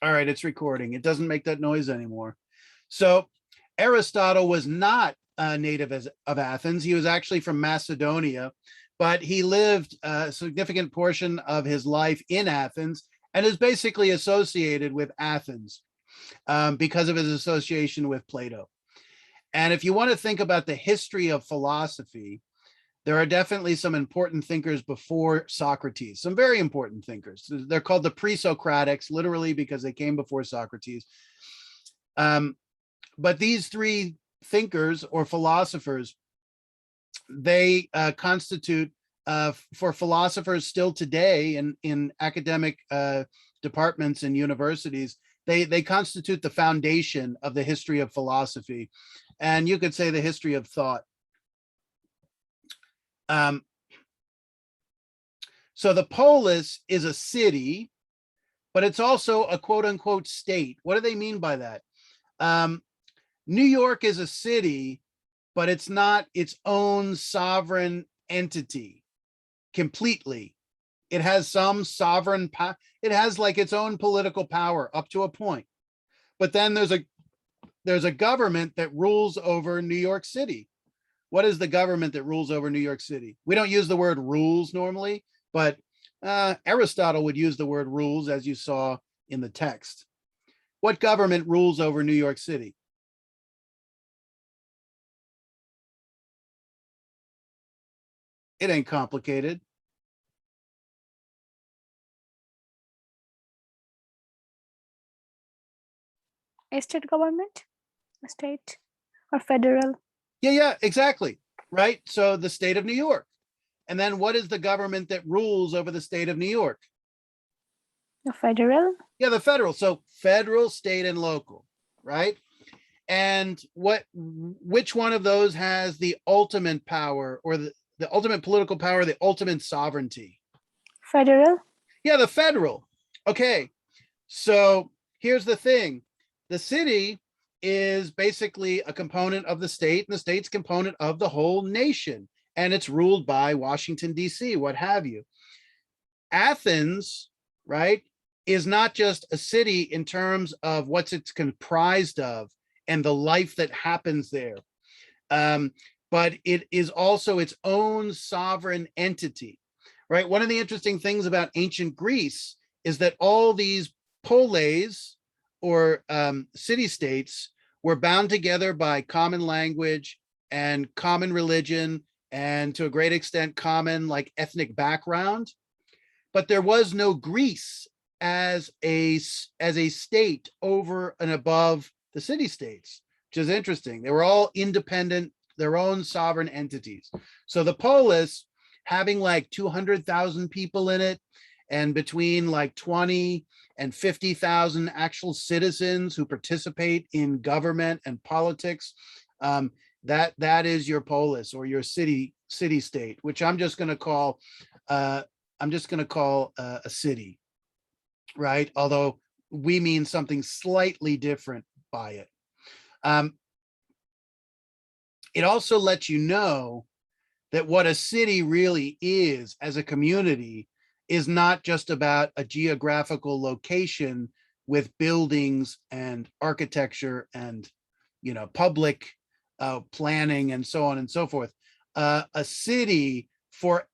All right, it's recording. It doesn't make that noise anymore. So Aristotle was not a native of Athens. He was actually from Macedonia, but he lived a significant portion of his life in Athens and is basically associated with Athens because of his association with Plato. And if you want to think about the history of philosophy, there are definitely some important thinkers before Socrates, some very important thinkers. They're called the pre-Socratics, literally because they came before Socrates. But these three thinkers or philosophers, they constitute, for philosophers still today in academic departments and universities, they constitute the foundation of the history of philosophy. And you could say the history of thought. So the polis is a city, but it's also a quote unquote state. What do they mean by that? New York is a city, but it's not its own sovereign entity completely. It has some sovereign power. It has like its own political power up to a point. But then there's a government that rules over New York City. What is the government that rules over New York City? We don't use the word rules normally, but Aristotle would use the word rules, as you saw in the text. What government rules over New York City? It ain't complicated. A state government, a state or federal? Yeah, exactly. Right. So the state of New York. And then what is the government that rules over the state of New York? The federal? Yeah, the federal. So federal, state, and local, right? And which one of those has the ultimate power or the ultimate political power, the ultimate sovereignty? Federal? Yeah, the federal. Okay. So here's the thing. The city is basically a component of the state, and the state's component of the whole nation. And it's ruled by Washington, D.C., what have you. Athens, right, is not just a city in terms of what's it's comprised of and the life that happens there, but it is also its own sovereign entity, right? One of the interesting things about ancient Greece is that all these polis or city-states were bound together by common language and common religion and to a great extent common like ethnic background, but there was no Greece as a state over and above the city states, which is interesting. They were all independent, their own sovereign entities. So the polis, having like 200,000 people in it, and between like 20 and 50,000 actual citizens who participate in government and politics, that is your polis or your city state, which I'm just going to call a city, right? Although we mean something slightly different by it. It also lets you know that what a city really is as a community is not just about a geographical location with buildings and architecture and, you know, public planning and so on and so forth. A city for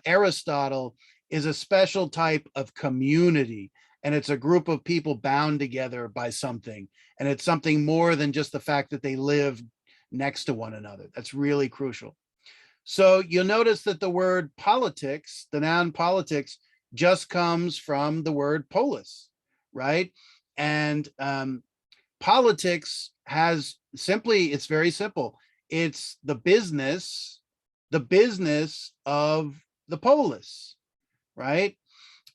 Aristotle is a special type of community, and it's a group of people bound together by something, and it's something more than just the fact that they live next to one another. That's really crucial. So you'll notice that the word politics, the noun politics, just comes from the word polis, right? And politics has simply, it's very simple. It's the business of the polis, right?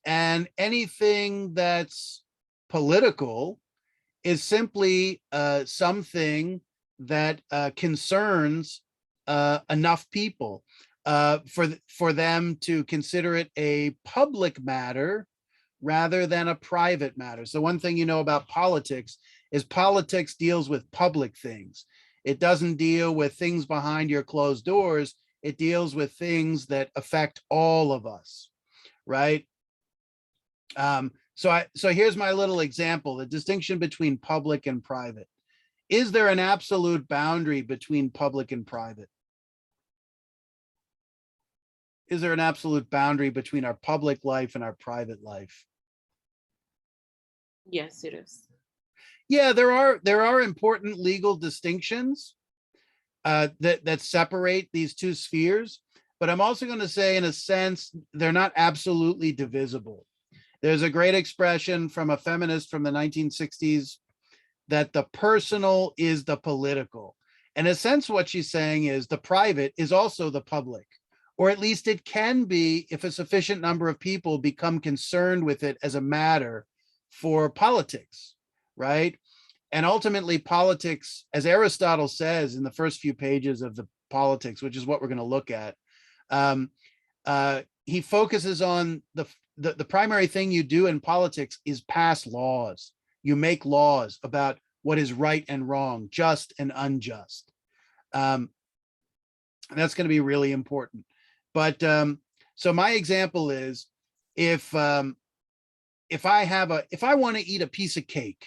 And anything that's political is simply something that concerns enough people for them to consider it a public matter rather than a private matter. So one thing you know about politics is politics deals with public things. It doesn't deal with things behind your closed doors. It deals with things that affect all of us, right? So here's my little example, the distinction between public and private. Is there an absolute boundary between public and private? Is there an absolute boundary between our public life and our private life? Yes, it is. Yeah, there are important legal distinctions that separate these two spheres, but I'm also going to say, in a sense, they're not absolutely divisible. There's a great expression from a feminist from the 1960s that the personal is the political. In a sense, what she's saying is the private is also the public, or at least it can be if a sufficient number of people become concerned with it as a matter for politics, right? And ultimately, politics, as Aristotle says in the first few pages of the Politics, which is what we're going to look at, he focuses on the primary thing you do in politics is pass laws. You make laws about what is right and wrong, just and unjust. And that's going to be really important. But so my example is, if I want to eat a piece of cake,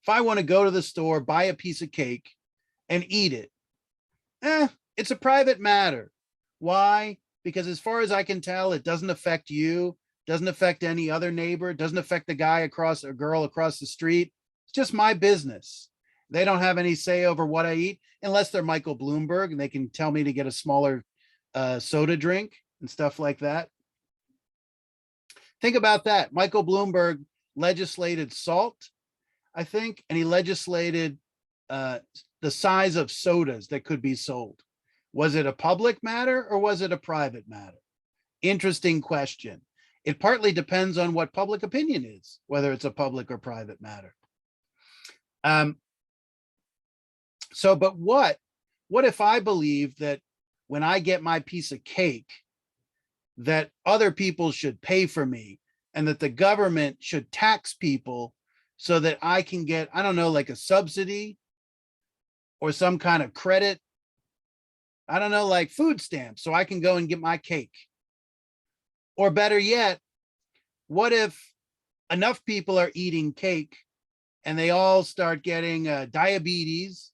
if I want to go to the store, buy a piece of cake and eat it, it's a private matter. Why? Because as far as I can tell, it doesn't affect you, doesn't affect any other neighbor, doesn't affect the guy across, or girl across the street. It's just my business. They don't have any say over what I eat, unless they're Michael Bloomberg and they can tell me to get a smaller soda drink and stuff like that. Think about that. Michael Bloomberg legislated salt, I think, and he legislated the size of sodas that could be sold. Was it a public matter or was it a private matter? Interesting question. It partly depends on what public opinion is, whether it's a public or private matter. But what if I believe that when I get my piece of cake, that other people should pay for me and that the government should tax people so that I can get, I don't know, like a subsidy or some kind of credit, I don't know, like food stamps, so I can go and get my cake? Or better yet, what if enough people are eating cake and they all start getting diabetes,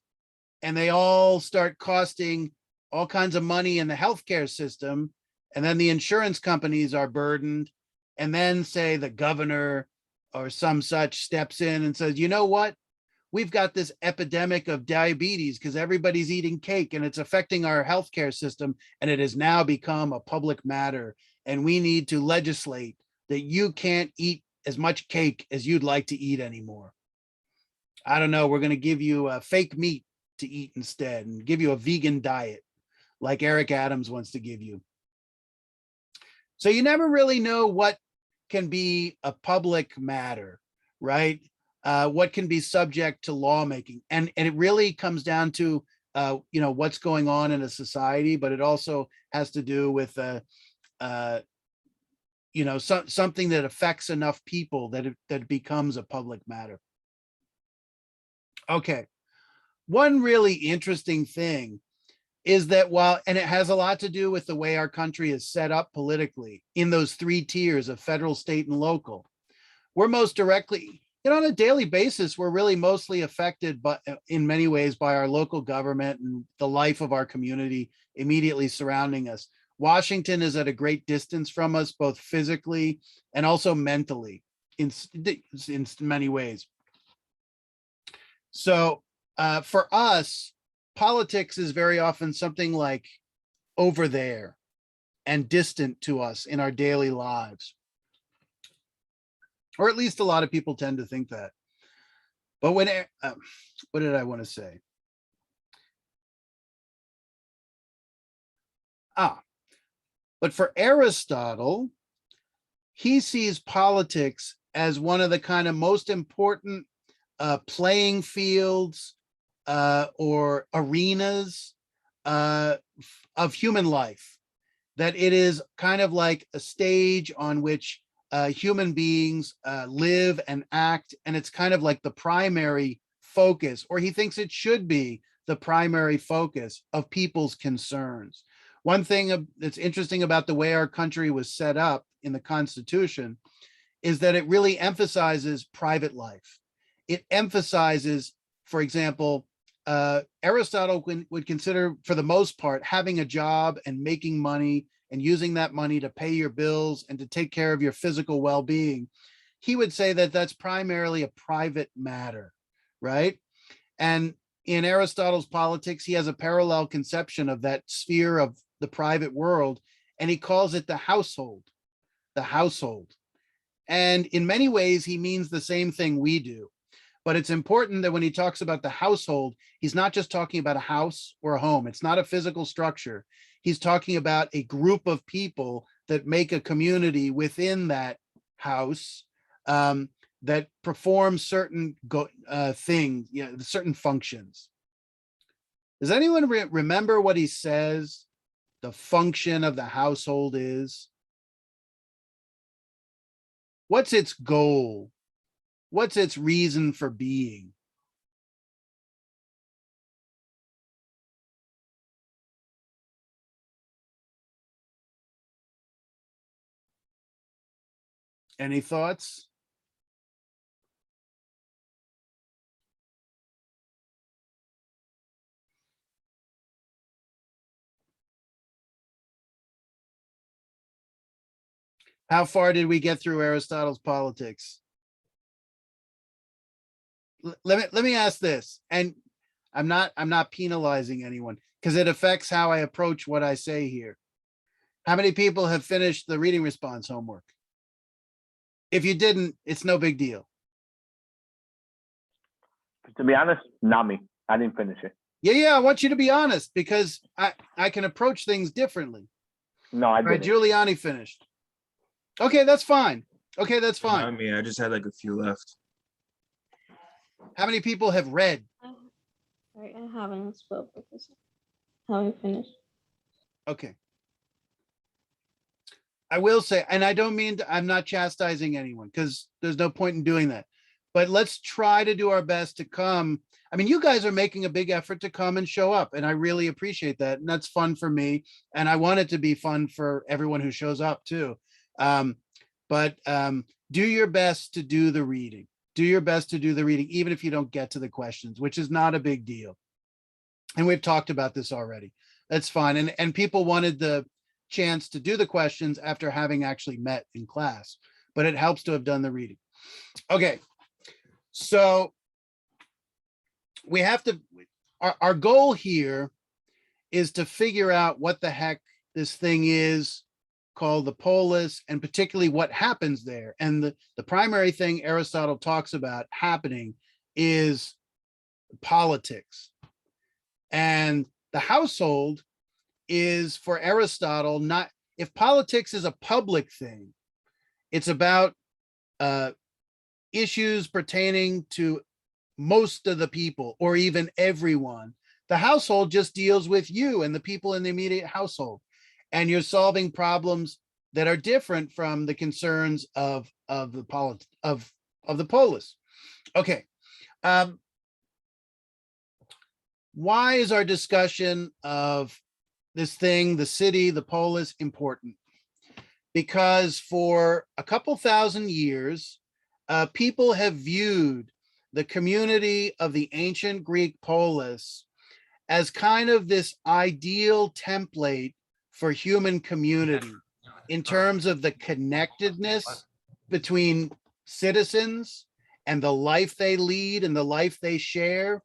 and they all start costing all kinds of money in the healthcare system, and then the insurance companies are burdened, and then say the governor or some such steps in and says, you know what? We've got this epidemic of diabetes because everybody's eating cake and it's affecting our healthcare system, and it has now become a public matter, and we need to legislate that you can't eat as much cake as you'd like to eat anymore. I don't know, we're going to give you fake meat to eat instead and give you a vegan diet like Eric Adams wants to give you. So you never really know what can be a public matter, right? What can be subject to lawmaking. And it really comes down to, what's going on in a society, but it also has to do with, something that affects enough people that it becomes a public matter. Okay. One really interesting thing is that and it has a lot to do with the way our country is set up politically in those three tiers of federal, state, and local. We're most directly, on a daily basis, we're really mostly affected in many ways by our local government and the life of our community immediately surrounding us. Washington is at a great distance from us, both physically and also mentally in many ways. So for us, politics is very often something like over there and distant to us in our daily lives. Or at least a lot of people tend to think that. But what did I want to say? But for Aristotle, he sees politics as one of the kind of most important playing fields or arenas of human life, that it is kind of like a stage on which human beings live and act, and it's kind of like the primary focus, or he thinks it should be the primary focus of people's concerns. One thing that's interesting about the way our country was set up in the Constitution is that it really emphasizes private life. It emphasizes, for example, Aristotle would consider, for the most part, having a job and making money and using that money to pay your bills and to take care of your physical well-being. He would say that that's primarily a private matter, right? And in Aristotle's Politics, he has a parallel conception of that sphere of the private world, and he calls it the household, the household. And in many ways, he means the same thing we do. But it's important that when he talks about the household, he's not just talking about a house or a home. It's not a physical structure. He's talking about a group of people that make a community within that house, that perform certain things, certain functions. Does anyone remember what he says the function of the household is? What's its goal? What's its reason for being? Any thoughts? How far did we get through Aristotle's Politics? Let me ask this, and I'm not penalizing anyone because it affects how I approach what I say here. How many people have finished the reading response homework? If you didn't, it's no big deal. To be honest, not me. I didn't finish it. Yeah, I want you to be honest because I can approach things differently. No, I All right, didn't. Giuliani finished. Okay, that's fine. Okay, that's fine. Not me. I just had like a few left. How many people have read? Sorry, I haven't spoke because I haven't finished. Okay. I will say, and I don't mean I'm not chastising anyone because there's no point in doing that. But let's try to do our best to come. I mean, you guys are making a big effort to come and show up, and I really appreciate that. And that's fun for me. And I want it to be fun for everyone who shows up too. But do your best to do the reading. Do your best to do the reading, even if you don't get to the questions, which is not a big deal. And we've talked about this already. That's fine. And people wanted the chance to do the questions after having actually met in class, but it helps to have done the reading. Okay. So we have to, our goal here is to figure out what the heck this thing is called the polis, and particularly what happens there. And the primary thing Aristotle talks about happening is politics. And the household is, for Aristotle, not, if politics is a public thing, it's about issues pertaining to most of the people or even everyone. The household just deals with you and the people in the immediate household, and you're solving problems that are different from the concerns of the polis. Okay. Why is our discussion of this thing, the city, the polis, important? Because for a couple thousand years, people have viewed the community of the ancient Greek polis as kind of this ideal template for human community in terms of the connectedness between citizens and the life they lead and the life they share,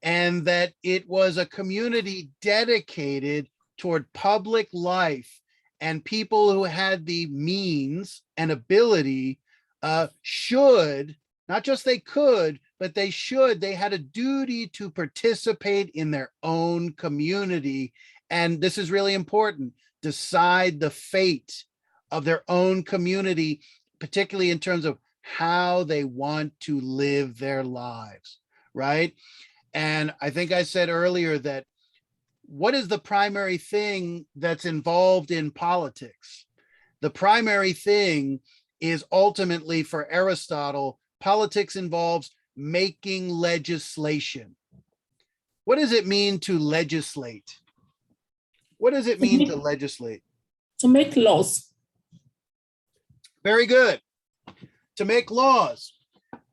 and that it was a community dedicated toward public life, and people who had the means and ability should, not just they could, but they should, they had a duty to participate in their own community. And this is really important, decide the fate of their own community, particularly in terms of how they want to live their lives, right? And I think I said earlier that what is the primary thing that's involved in politics? The primary thing is ultimately, for Aristotle, politics involves making legislation. What does it mean to legislate? What does it mean to legislate? To make laws. Very good. to make laws,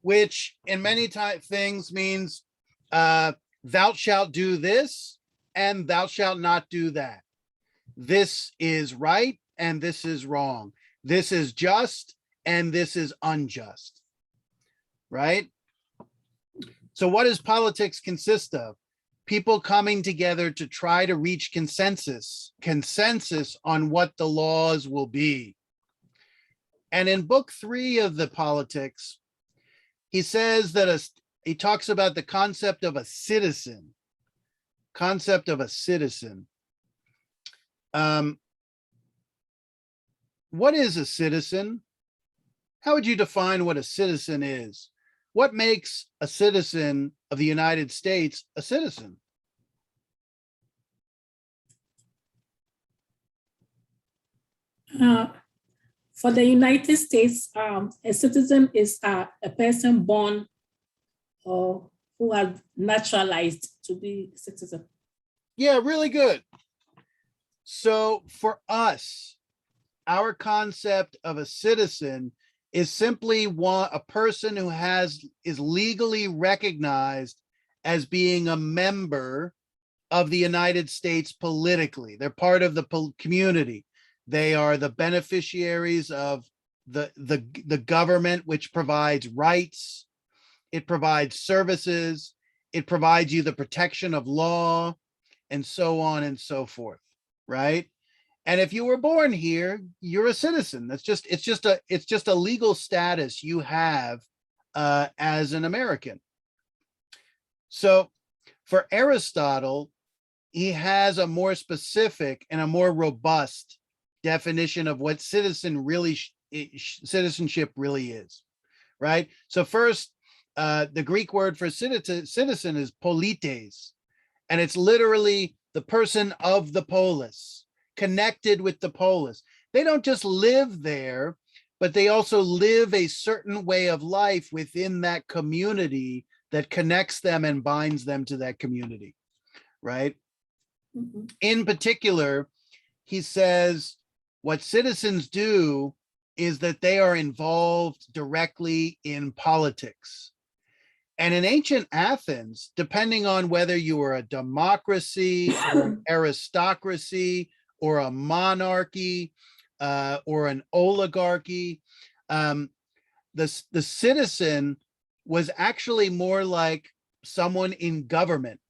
which in many things means thou shalt do this and thou shalt not do that. This is right and this is wrong. This is just and this is unjust, right? So what does politics consist of? People coming together to try to reach consensus on what the laws will be. And in book 3 of the Politics, he says that he talks about the concept of a citizen. What is a citizen? How would you define what a citizen is? What makes a citizen of the United States a citizen? For the United States, a citizen is a person born or who are naturalized to be a citizen. Yeah, really good. So for us, our concept of a citizen is simply a person who is legally recognized as being a member of the United States politically. They're part of the community. They are the beneficiaries of the government, which provides rights. It provides services. It provides you the protection of law, and so on and so forth, right? And if you were born here, you're a citizen. It's just a legal status you have as an American. So for Aristotle, he has a more specific and a more robust definition of what citizenship really is, right? So first, the Greek word for citizen is polites, and it's literally the person of the polis, connected with the polis. They don't just live there, but they also live a certain way of life within that community that connects them and binds them to that community, right? Mhm. In particular, he says what citizens do is that they are involved directly in politics. And in ancient Athens, depending on whether you were a democracy or an aristocracy or a monarchy or an oligarchy, the citizen was actually more like someone in government,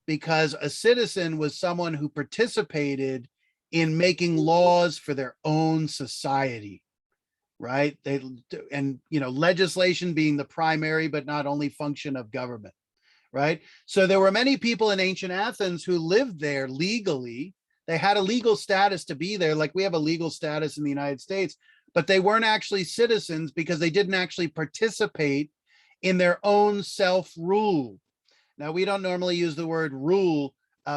because a citizen was someone who participated in making laws for their own society, right? Legislation being the primary but not only function of government, right? So there were many people in ancient Athens who lived there legally. They had a legal status to be there, like we have a legal status in the United States, but they weren't actually citizens because they didn't actually participate in their own self-rule. Now, we don't normally use the word rule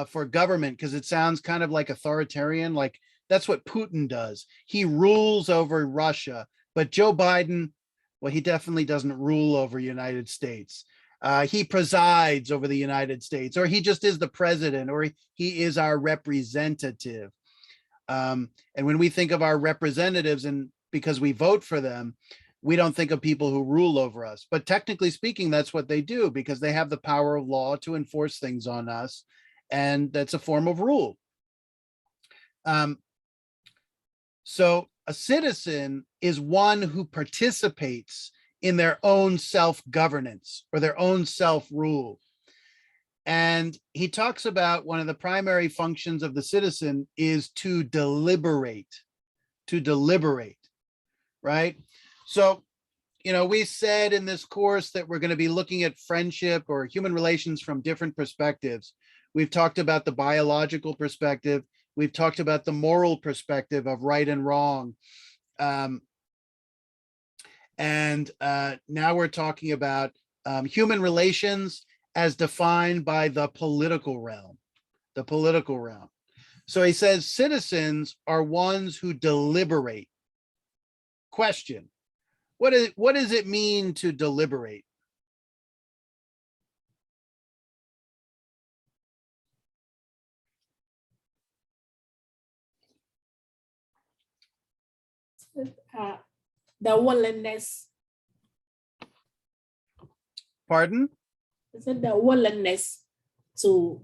for government because it sounds kind of like authoritarian, like that's what Putin does. He rules over Russia, but Joe Biden, well, he definitely doesn't rule over United States. He presides over the United States, or he just is the president, or he is our representative. And when we think of our representatives, and because we vote for them, we don't think of people who rule over us. But technically speaking, that's what they do, because they have the power of law to enforce things on us. And that's a form of rule. So a citizen is one who participates in their own self-governance or their own self-rule. And he talks about one of the primary functions of the citizen is to deliberate, right? So, we said in this course that we're going to be looking at friendship or human relations from different perspectives. We've talked about the biological perspective. We've talked about the moral perspective of right and wrong. And now we're talking about human relations as defined by the political realm. So he says citizens are ones who deliberate. Question: what does it mean to deliberate? The willingness Pardon? Is it the willingness to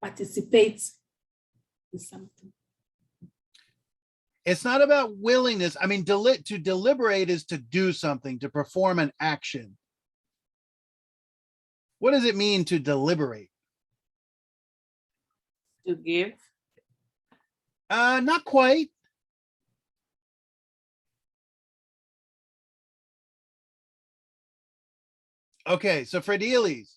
participate in something? It's not about willingness. I mean, to deliberate is to do something, to perform an action. What does it mean to deliberate? To give? Not quite. Okay, so Frediles,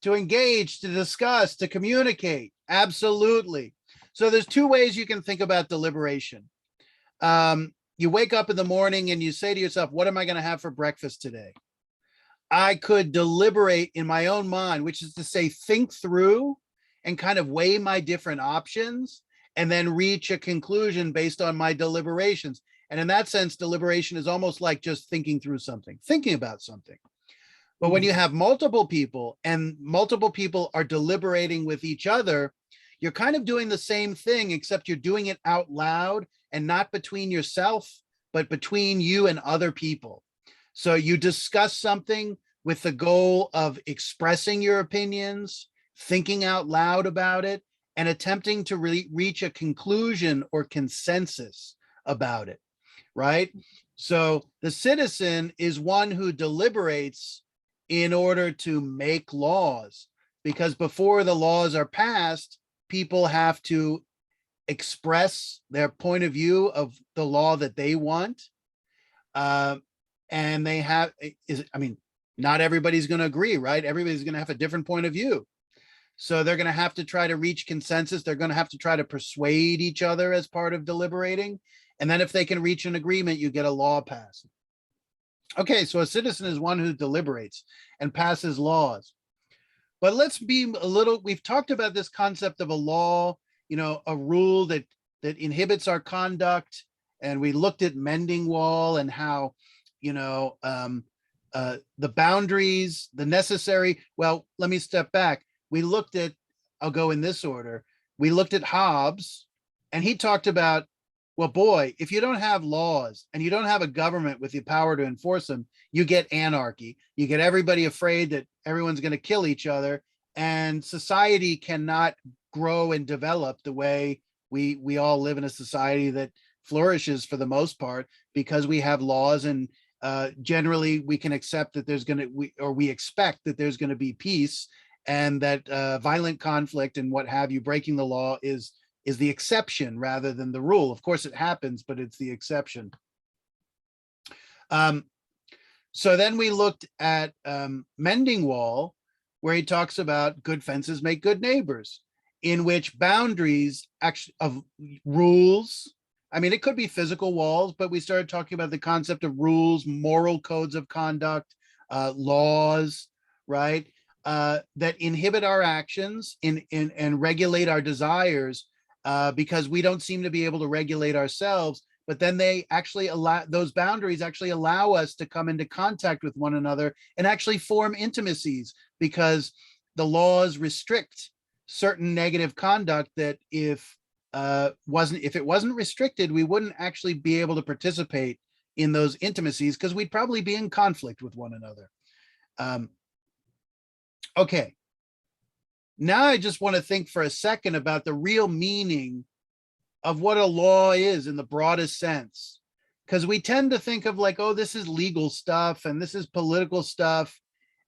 to engage, to discuss, to communicate. Absolutely. So there's two ways you can think about deliberation. You wake up in the morning and you say to yourself, what am I going to have for breakfast today? I could deliberate in my own mind, which is to say, think through and kind of weigh my different options and then reach a conclusion based on my deliberations. And in that sense, deliberation is almost like just thinking through something, thinking about something. But when you have multiple people and multiple people are deliberating with each other, you're kind of doing the same thing, except you're doing it out loud and not between yourself, but between you and other people. So you discuss something with the goal of expressing your opinions, thinking out loud about it, and attempting to reach a conclusion or consensus about it, right? So the citizen is one who deliberates in order to make laws, because before the laws are passed, people have to express their point of view of the law that they want. And they have, I mean, not everybody's going to agree, right? Everybody's going to have a different point of view. So they're going to have to try to reach consensus. They're going to have to try to persuade each other as part of deliberating. And then if they can reach an agreement, you get a law passed. Okay, so a citizen is one who deliberates and passes laws. But let's be a little, we've talked about this concept of a law, you know, a rule that inhibits our conduct. And we looked at mending wall and how, you know, the boundaries, the necessary, well, let me step back. We looked at, I'll go in this order. We looked at Hobbes and he talked about, well, boy, if you don't have laws and you don't have a government with the power to enforce them, you get anarchy. You get everybody afraid that everyone's going to kill each other, and society cannot grow and develop the way we all live in a society that flourishes for the most part because we have laws, and generally we can accept that there's going to, we expect that there's going to be peace, and that violent conflict and what have you, breaking the law is the exception rather than the rule. Of course it happens, but it's the exception. So then we looked at Mending Wall, where he talks about good fences make good neighbors, in which boundaries actually of rules, I mean, it could be physical walls, but we started talking about the concept of rules, moral codes of conduct, laws, right? That inhibit our actions and regulate our desires, because we don't seem to be able to regulate ourselves, but then they actually allow, those boundaries actually allow us to come into contact with one another and actually form intimacies, because the laws restrict certain negative conduct that if it wasn't restricted, we wouldn't actually be able to participate in those intimacies because we'd probably be in conflict with one another. Okay. Now I just want to think for a second about the real meaning of what a law is in the broadest sense. Because we tend to think of like, oh, this is legal stuff and this is political stuff,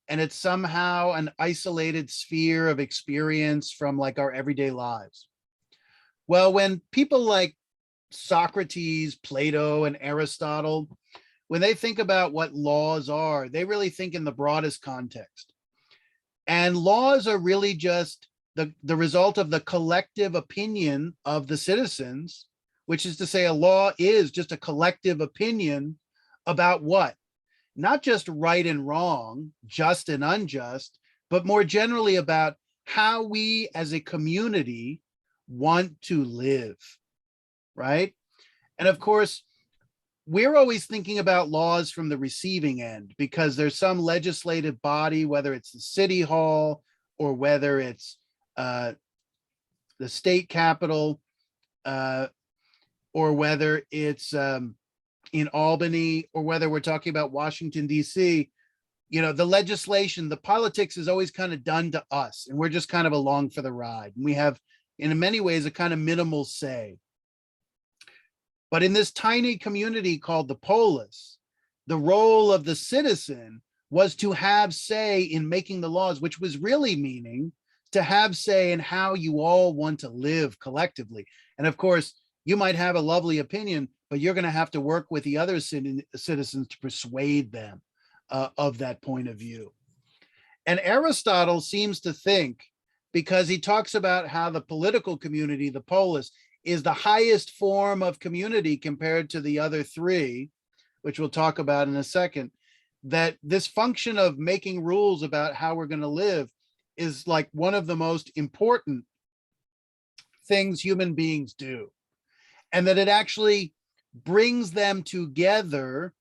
and it's somehow an isolated sphere of experience from like our everyday lives. Well, when people like Socrates, Plato, and Aristotle, when they think about what laws are, they really think in the broadest context. And laws are really just the result of the collective opinion of the citizens, which is to say a law is just a collective opinion about what? Not just right and wrong, just and unjust, but more generally about how we as a community want to live, right? And of course, we're always thinking about laws from the receiving end because there's some legislative body, whether it's the city hall or whether it's the state capitol, or whether it's in Albany, or whether we're talking about Washington, D.C., You know, the legislation, the politics is always kind of done to us, and we're just kind of along for the ride. And we have, in many ways, a kind of minimal say. But in this tiny community called the polis, the role of the citizen was to have say in making the laws, which was really meaning to have say in how you all want to live collectively. And of course, you might have a lovely opinion, but you're going to have to work with the other citizens to persuade them of that point of view. And Aristotle seems to think, because he talks about how the political community, the polis, is the highest form of community compared to the other three, which we'll talk about in a second, that this function of making rules about how we're going to live is like one of the most important things human beings do. And that it actually brings them together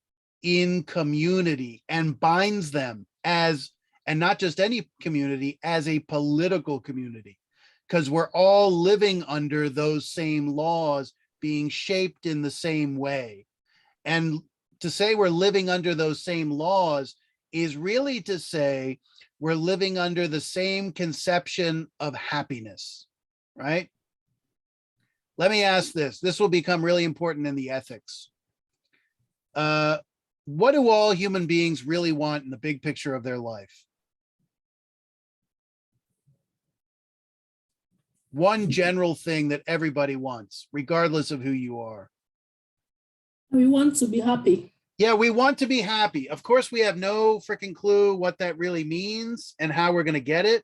in community and binds them as, and not just any community, as a political community, because we're all living under those same laws, being shaped in the same way. And to say we're living under those same laws is really to say we're living under the same conception of happiness, right? Let me ask this. This will become really important in the ethics. What do all human beings really want in the big picture of their life? One general thing that everybody wants, regardless of who you are. We want to be happy. Yeah, we want to be happy. Of course, we have no freaking clue what that really means and how we're going to get it.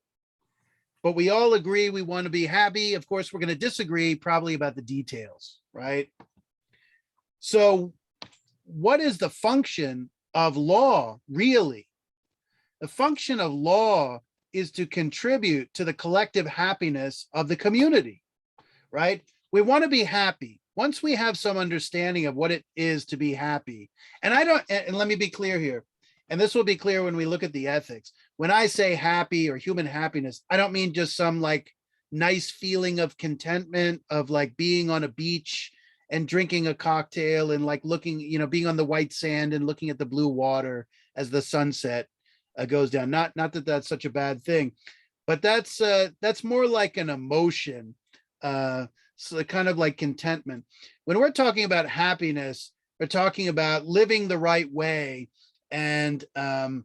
But we all agree we want to be happy. Of course, we're going to disagree probably about the details, right? So what is the function of law, really? The function of law is to contribute to the collective happiness of the community, right? We want to be happy. Once we have some understanding of what it is to be happy, and let me be clear here, and this will be clear when we look at the ethics. When I say happy or human happiness, I don't mean just some like nice feeling of contentment of like being on a beach and drinking a cocktail and like looking, you know, being on the white sand and looking at the blue water as the sunset goes down. Not that that's such a bad thing, but that's more like an emotion, so kind of like contentment. When we're talking about happiness, we're talking about living the right way, and to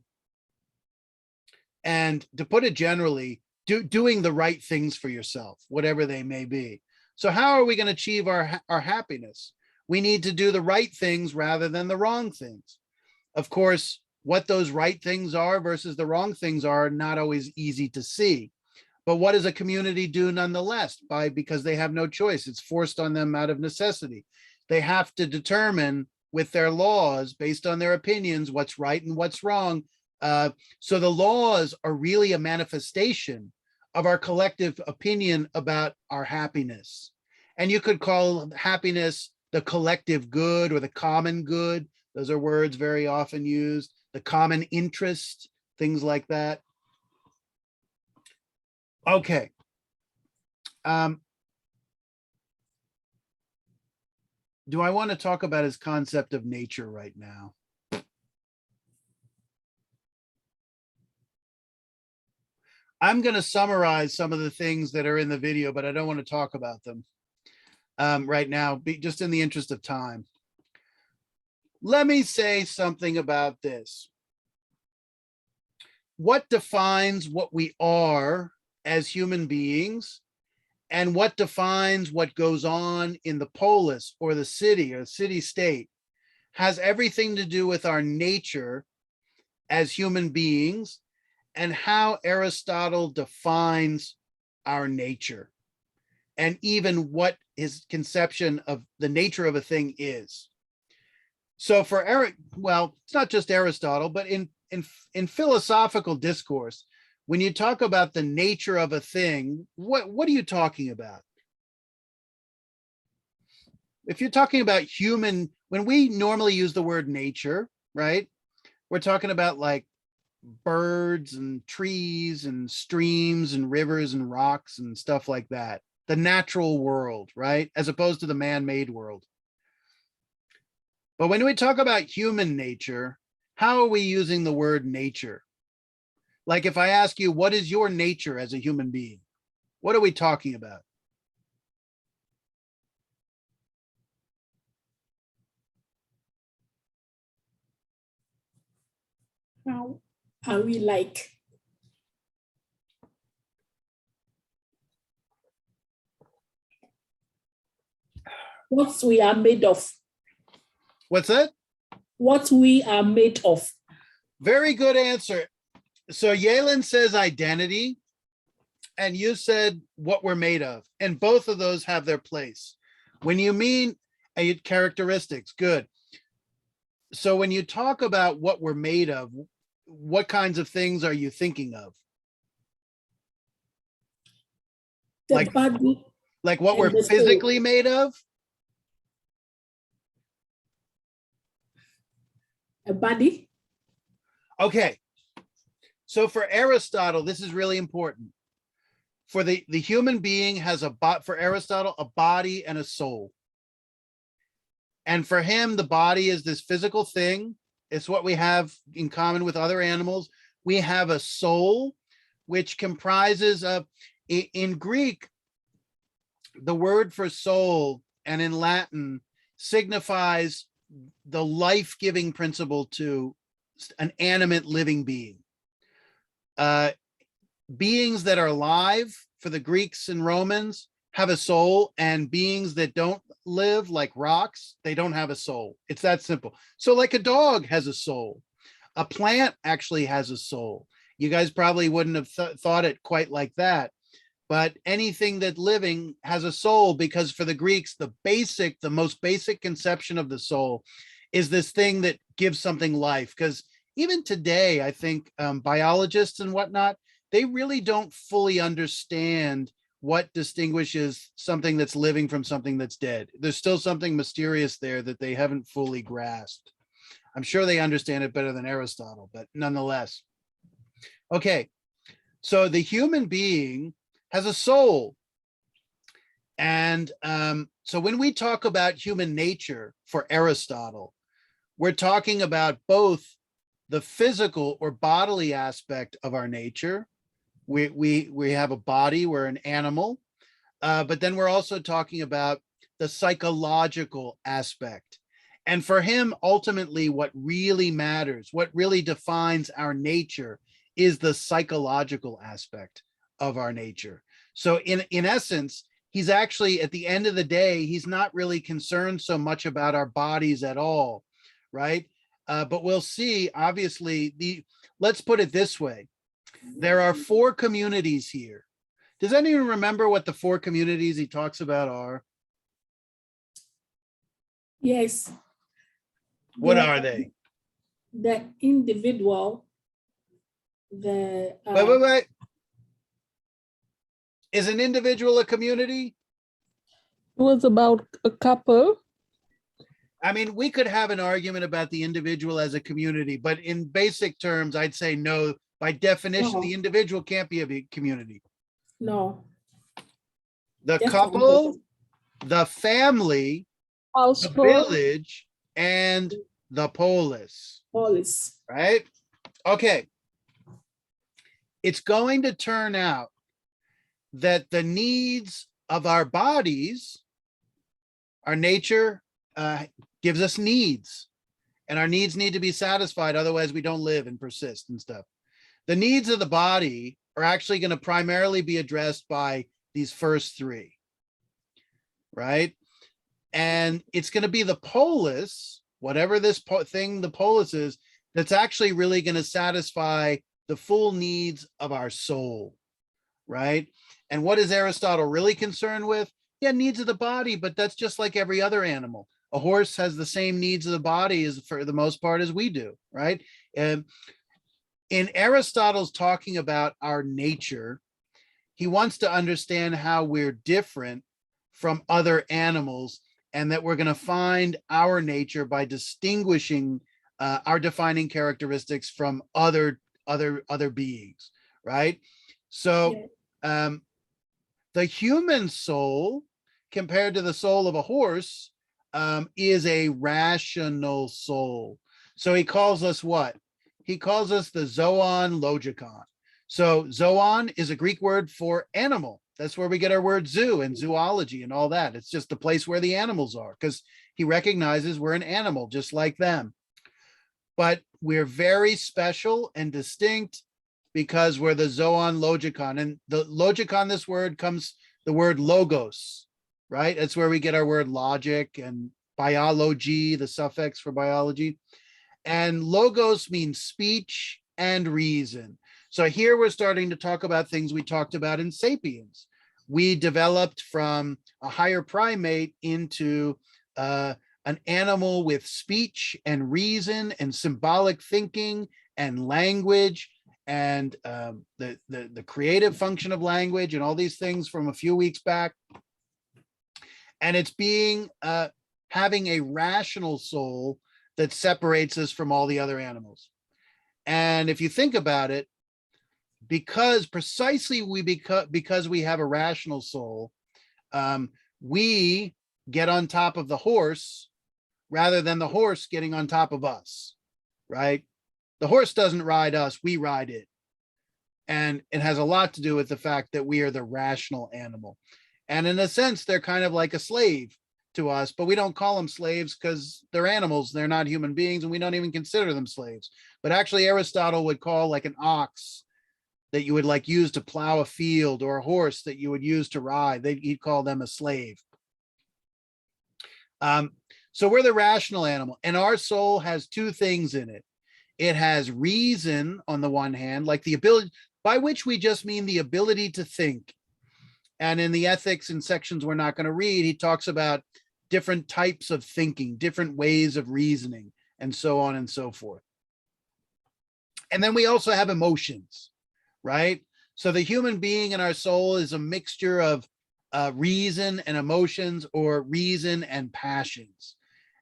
put it generally, doing the right things for yourself, whatever they may be. So how are we going to achieve our happiness? We need to do the right things rather than the wrong things. Of course, what those right things are versus the wrong things are not always easy to see. But what does a community do nonetheless? Because they have no choice. It's forced on them out of necessity. They have to determine with their laws, based on their opinions, what's right and what's wrong. So the laws are really a manifestation of our collective opinion about our happiness. And you could call happiness the collective good or the common good. Those are words very often used. The common interest, things like that. Okay. Do I want to talk about his concept of nature right now? I'm going to summarize some of the things that are in the video, but I don't want to talk about them right now, just in the interest of time. Let me say something about this. What defines what we are as human beings, and what defines what goes on in the polis or the city or city-state has everything to do with our nature as human beings and how Aristotle defines our nature, and even what his conception of the nature of a thing is. So for Eric, well, it's not just Aristotle, but in philosophical discourse, when you talk about the nature of a thing, what are you talking about? If you're talking about human, when we normally use the word nature, right? We're talking about like birds and trees and streams and rivers and rocks and stuff like that. The natural world, right? As opposed to the man-made world. But when we talk about human nature, how are we using the word nature? Like if I ask you, what is your nature as a human being? What are we talking about? How are we like? What we are made of. What's that? What we are made of. Very good answer. So Yalen says identity, and you said what we're made of. And both of those have their place. When you mean characteristics, good. So when you talk about what we're made of, what kinds of things are you thinking of? The Like, body like what and we're the soul. physically made of? A body. Okay. So for Aristotle, this is really important. For the human being has for Aristotle, a body and a soul. And for him, the body is this physical thing. It's what we have in common with other animals. We have a soul, which comprises of, in Greek, the word for soul, and in Latin, signifies the life-giving principle to an animate living being. Beings that are alive for the Greeks and Romans have a soul, and beings that don't live, like rocks, they don't have a soul. It's that simple. So like a dog has a soul. A plant actually has a soul. You guys probably wouldn't have thought it quite like that, but anything that living has a soul, because for the Greeks, the most basic conception of the soul is this thing that gives something life. Because even today, I think biologists and whatnot, they really don't fully understand what distinguishes something that's living from something that's dead. There's still something mysterious there that they haven't fully grasped. I'm sure they understand it better than Aristotle, but nonetheless. Okay, so the human being has a soul. And so when we talk about human nature for Aristotle, we're talking about both the physical or bodily aspect of our nature. We have a body, we're an animal, but then we're also talking about the psychological aspect. And for him, ultimately, what really matters, what really defines our nature, is the psychological aspect of our nature. So in essence, he's actually, at the end of the day, he's not really concerned so much about our bodies at all, right? But we'll see, obviously, let's put it this way. There are 4 communities here. Does anyone remember what the 4 communities he talks about are? Yes. What are they? The individual, the Wait. Is an individual a community? It was about a couple. I mean, we could have an argument about the individual as a community, but in basic terms, I'd say no. By definition, No. the individual can't be a community. no. The Definitely. couple, the family, the Household. village, and the polis, Polis. right? Okay. It's going to turn out that the needs of our bodies, our nature gives us needs, and our needs need to be satisfied. Otherwise, we don't live and persist and stuff. The needs of the body are actually going to primarily be addressed by these first 3, right? And it's going to be the polis, whatever this thing the polis is, that's actually really going to satisfy the full needs of our soul, right? And what is Aristotle really concerned with? Yeah, needs of the body, but that's just like every other animal. A horse has the same needs of the body as, for the most part, as we do, right? And in Aristotle's talking about our nature, he wants to understand how we're different from other animals, and that we're going to find our nature by distinguishing our defining characteristics from other beings, right? So the human soul, compared to the soul of a horse, is a rational soul. So he calls us what? He calls us the zoon logikon. So zoon is a Greek word for animal. That's where we get our word zoo and zoology and all that. It's just the place where the animals are, because he recognizes we're an animal just like them. But we're very special and distinct because we're the zoon logikon. And the logikon, this word comes, the word logos, right? That's where we get our word logic and biology, the suffix for biology. And logos means speech and reason. So here we're starting to talk about things we talked about in Sapiens. We developed from a higher primate into an animal with speech and reason and symbolic thinking and language and the creative function of language and all these things from a few weeks back. And it's being having a rational soul that separates us from all the other animals. And if you think about it, because we have a rational soul, we get on top of the horse rather than the horse getting on top of us, right? The horse doesn't ride us, we ride it. And it has a lot to do with the fact that we are the rational animal. And in a sense, they're kind of like a slave to us, but we don't call them slaves because they're animals. They're not human beings, and we don't even consider them slaves. But actually, Aristotle would call like an ox that you would like use to plow a field, or a horse that you would use to ride, he'd call them a slave. So we're the rational animal, and our soul has two things in it. It has reason on the one hand, like the ability, by which we just mean the ability to think. And in the ethics and sections we're not going to read, he talks about different types of thinking, different ways of reasoning, and so on and so forth. And then we also have emotions, right? So the human being in our soul is a mixture of reason and emotions, or reason and passions.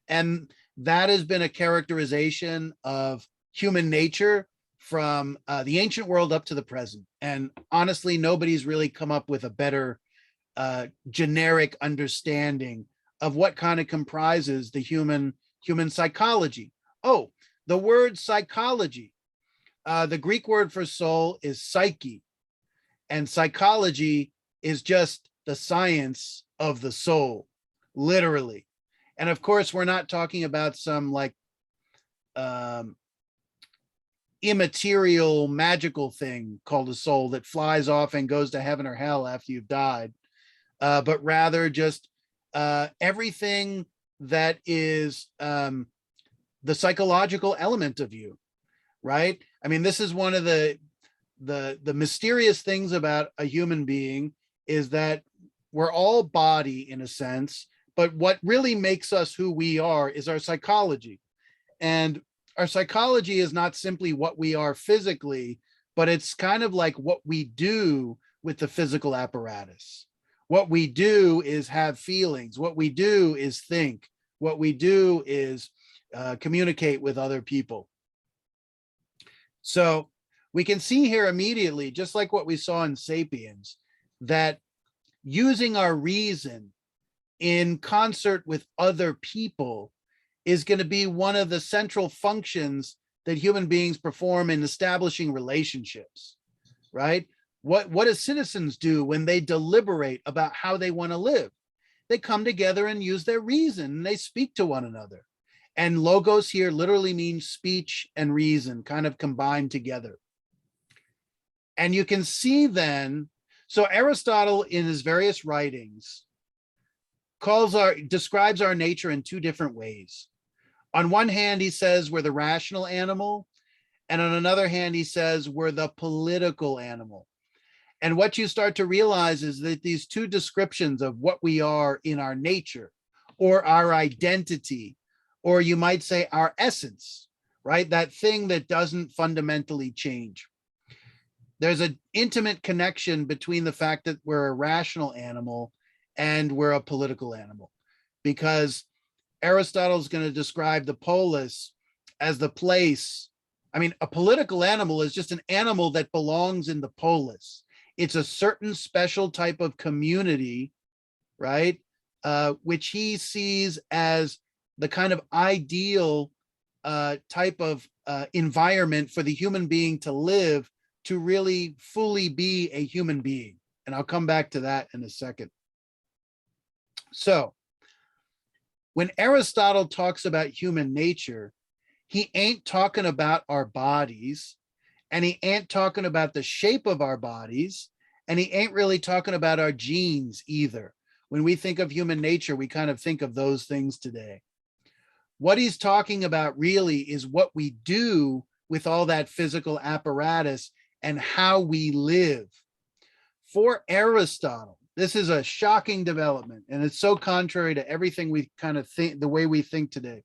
And that has been a characterization of human nature from the ancient world up to the present. And honestly, nobody's really come up with a better generic understanding of what kind of comprises the human psychology. Oh, the word psychology. The Greek word for soul is psyche, and psychology is just the science of the soul, literally. And of course, we're not talking about some like immaterial magical thing called a soul that flies off and goes to heaven or hell after you've died, but rather just everything that is the psychological element of you, right? I mean, this is one of the mysterious things about a human being, is that we're all body in a sense, but what really makes us who we are is our psychology. And our psychology is not simply what we are physically, but it's kind of like what we do with the physical apparatus. What we do is have feelings. What we do is think. What we do is communicate with other people. So we can see here immediately, just like what we saw in Sapiens, that using our reason in concert with other people is going to be one of the central functions that human beings perform in establishing relationships, right? What do citizens do when they deliberate about how they want to live? They come together and use their reason, and they speak to one another. And logos here literally means speech and reason kind of combined together. And you can see then, so Aristotle in his various writings describes our nature in two different ways. On one hand, he says we're the rational animal, and on another hand, he says we're the political animal. And what you start to realize is that these two descriptions of what we are in our nature, or our identity, or you might say our essence, right? That thing that doesn't fundamentally change. There's an intimate connection between the fact that we're a rational animal and we're a political animal, because Aristotle's going to describe the polis as the place. I mean, a political animal is just an animal that belongs in the polis. It's a certain special type of community, right? Which he sees as the kind of ideal type of environment for the human being to live to really fully be a human being. And I'll come back to that in a second. So when Aristotle talks about human nature, he ain't talking about our bodies, and he ain't talking about the shape of our bodies, and he ain't really talking about our genes either. When we think of human nature, we kind of think of those things today. What he's talking about really is what we do with all that physical apparatus and how we live. For Aristotle, this is a shocking development, and it's so contrary to everything we kind of think, the way we think today.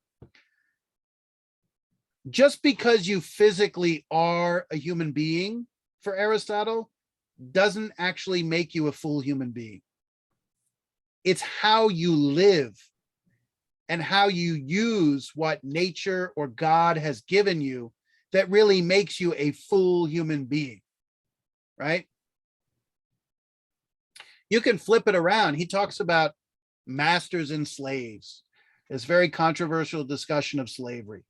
Just because you physically are a human being, for Aristotle, doesn't actually make you a full human being. It's how you live and how you use what nature or God has given you that really makes you a full human being, right? You can flip it around. He talks about masters and slaves. This very controversial discussion of slavery.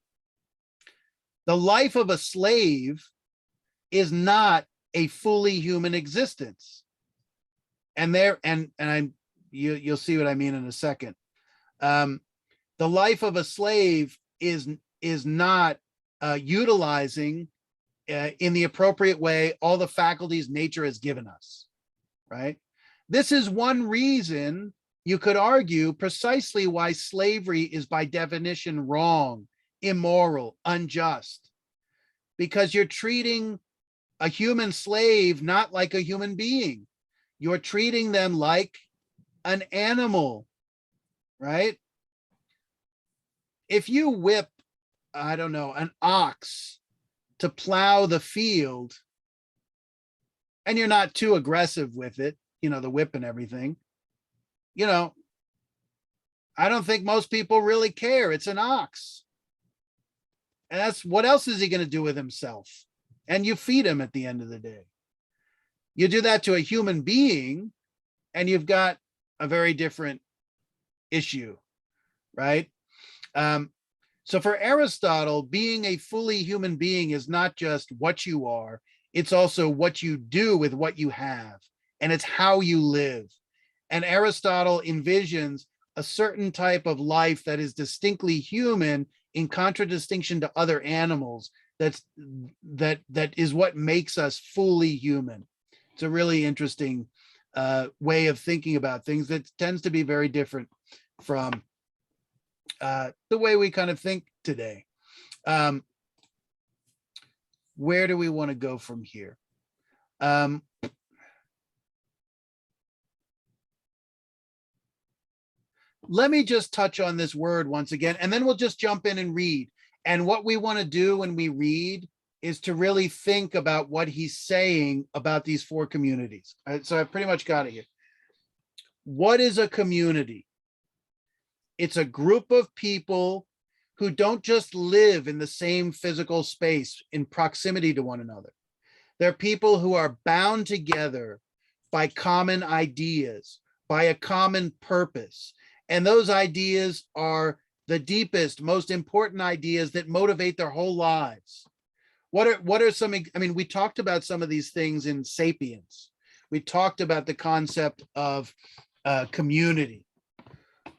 The life of a slave is not a fully human existence. And you'll see what I mean in a second. The life of a slave is not utilizing in the appropriate way all the faculties nature has given us, right? This is one reason you could argue precisely why slavery is by definition wrong, immoral, unjust, because you're treating a human slave not like a human being. You're treating them like an animal, right? If you whip, I don't know, an ox to plow the field, and you're not too aggressive with it, the whip and everything, I don't think most people really care. It's an ox. And that's what else is he going to do with himself? And you feed him at the end of the day. You do that to a human being, and you've got a very different issue, right? So for Aristotle, being a fully human being is not just what you are, it's also what you do with what you have, and it's how you live. And Aristotle envisions a certain type of life that is distinctly human in contradistinction to other animals. That is what makes us fully human. It's a really interesting way of thinking about things that tends to be very different from the way we kind of think today. Where do we want to go from here? Let me just touch on this word once again, and then we'll just jump in and read. And what we want to do when we read is to really think about what he's saying about these four communities. All right, so I've pretty much got it here. What is a community? It's a group of people who don't just live in the same physical space in proximity to one another. They're people who are bound together by common ideas, by a common purpose. And those ideas are the deepest, most important ideas that motivate their whole lives. What are some, we talked about some of these things in Sapiens. We talked about the concept of community.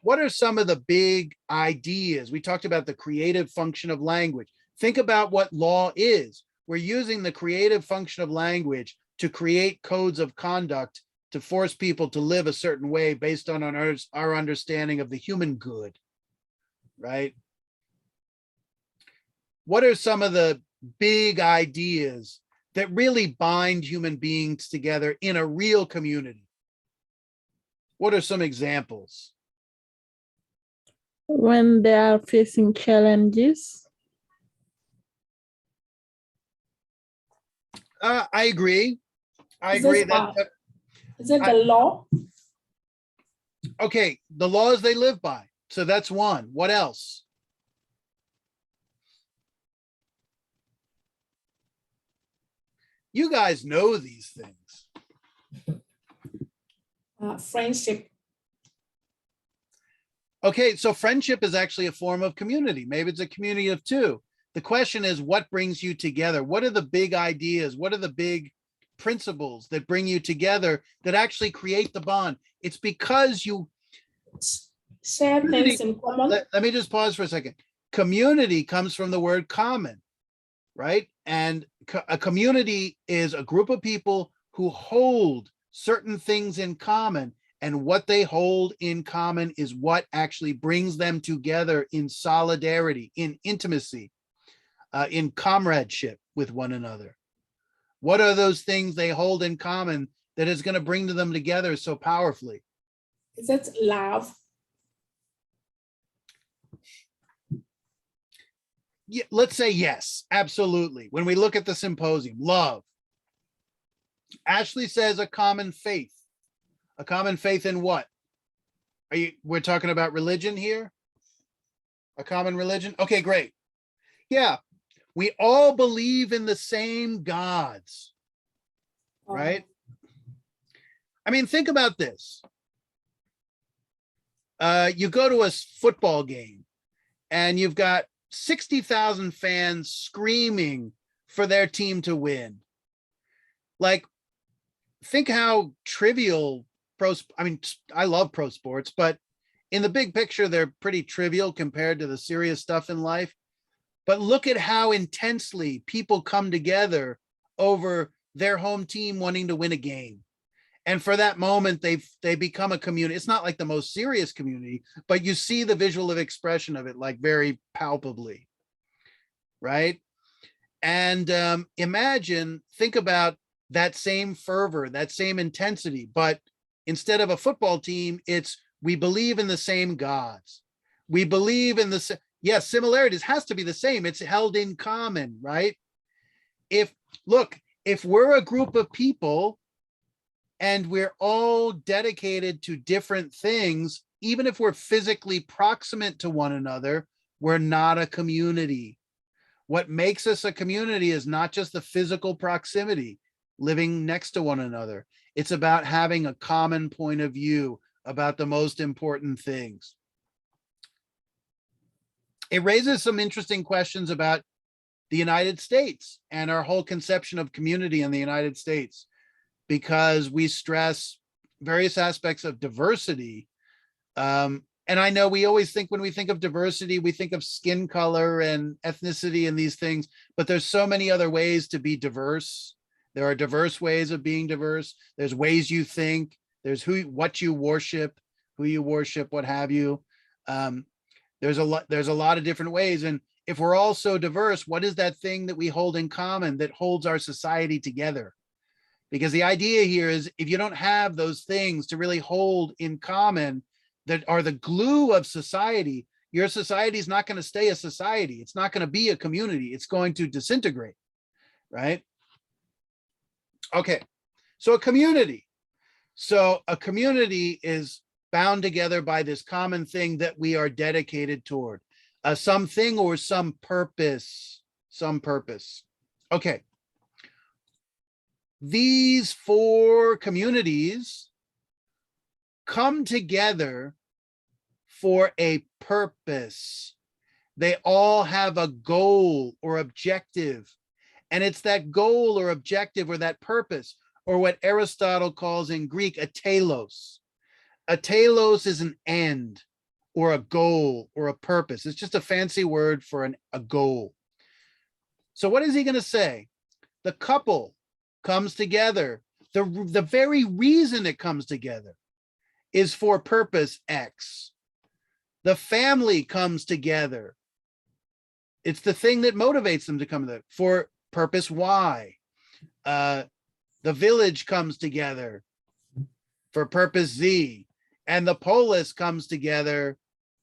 What are some of the big ideas? We talked about the creative function of language. Think about what law is. We're using the creative function of language to create codes of conduct to force people to live a certain way based on our understanding of the human good, right? What are some of the big ideas that really bind human beings together in a real community? What are some examples? When they are facing challenges. I agree. Is it the law? Okay, the laws they live by. So that's one. What else? You guys know these things. Friendship. Okay, so friendship is actually a form of community. Maybe it's a community of two. The question is, what brings you together? What are the big ideas? What are the big principles that bring you together that actually create the bond? It's because you Share things in common. let me just pause for a second. Community comes from the word common, right? And a community is a group of people who hold certain things in common, and what they hold in common is what actually brings them together in solidarity, in intimacy, in comradeship with one another. What are those things they hold in common that is going to bring them together so powerfully? Is it love? Yeah, let's say yes, absolutely. When we look at the symposium, love. Ashley says a common faith. A common faith in what? We're talking about religion here? A common religion? Okay, great. Yeah, we all believe in the same gods, right? I mean, think about this. You go to a football game and you've got 60,000 fans screaming for their team to win. Like, think how trivial I love pro sports, but in the big picture, they're pretty trivial compared to the serious stuff in life. But look at how intensely people come together over their home team wanting to win a game. And for that moment, they become a community. It's not like the most serious community, but you see the visual expression of it like very palpably, right? And think about that same fervor, that same intensity, but instead of a football team, it's we believe in the same gods. We believe in yes, similarities has to be the same. It's held in common, right? If we're a group of people and we're all dedicated to different things, even if we're physically proximate to one another, we're not a community. What makes us a community is not just the physical proximity, living next to one another. It's about having a common point of view about the most important things. It raises some interesting questions about the United States and our whole conception of community in the United States, because we stress various aspects of diversity. And I know we always think when we think of diversity, we think of skin color and ethnicity and these things, but there's so many other ways to be diverse. There are diverse ways of being diverse. There's ways you think, there's what you worship, who you worship, what have you. There's a lot of different ways. And if we're all so diverse, what is that thing that we hold in common that holds our society together? Because the idea here is if you don't have those things to really hold in common that are the glue of society, your society is not going to stay a society. It's not going to be a community. It's going to disintegrate, right? Okay, so a community. So a community is bound together by this common thing that we are dedicated toward, something or some purpose, Okay. These four communities come together for a purpose. They all have a goal or objective. And it's that goal or objective or that purpose, or what Aristotle calls in Greek, a telos. A telos is an end or a goal or a purpose. It's just a fancy word for a goal. So what is he going to say? The couple comes together. The very reason it comes together is for purpose X. The family comes together. It's the thing that motivates them to come together for purpose Y. The village comes together for purpose Z. And the polis comes together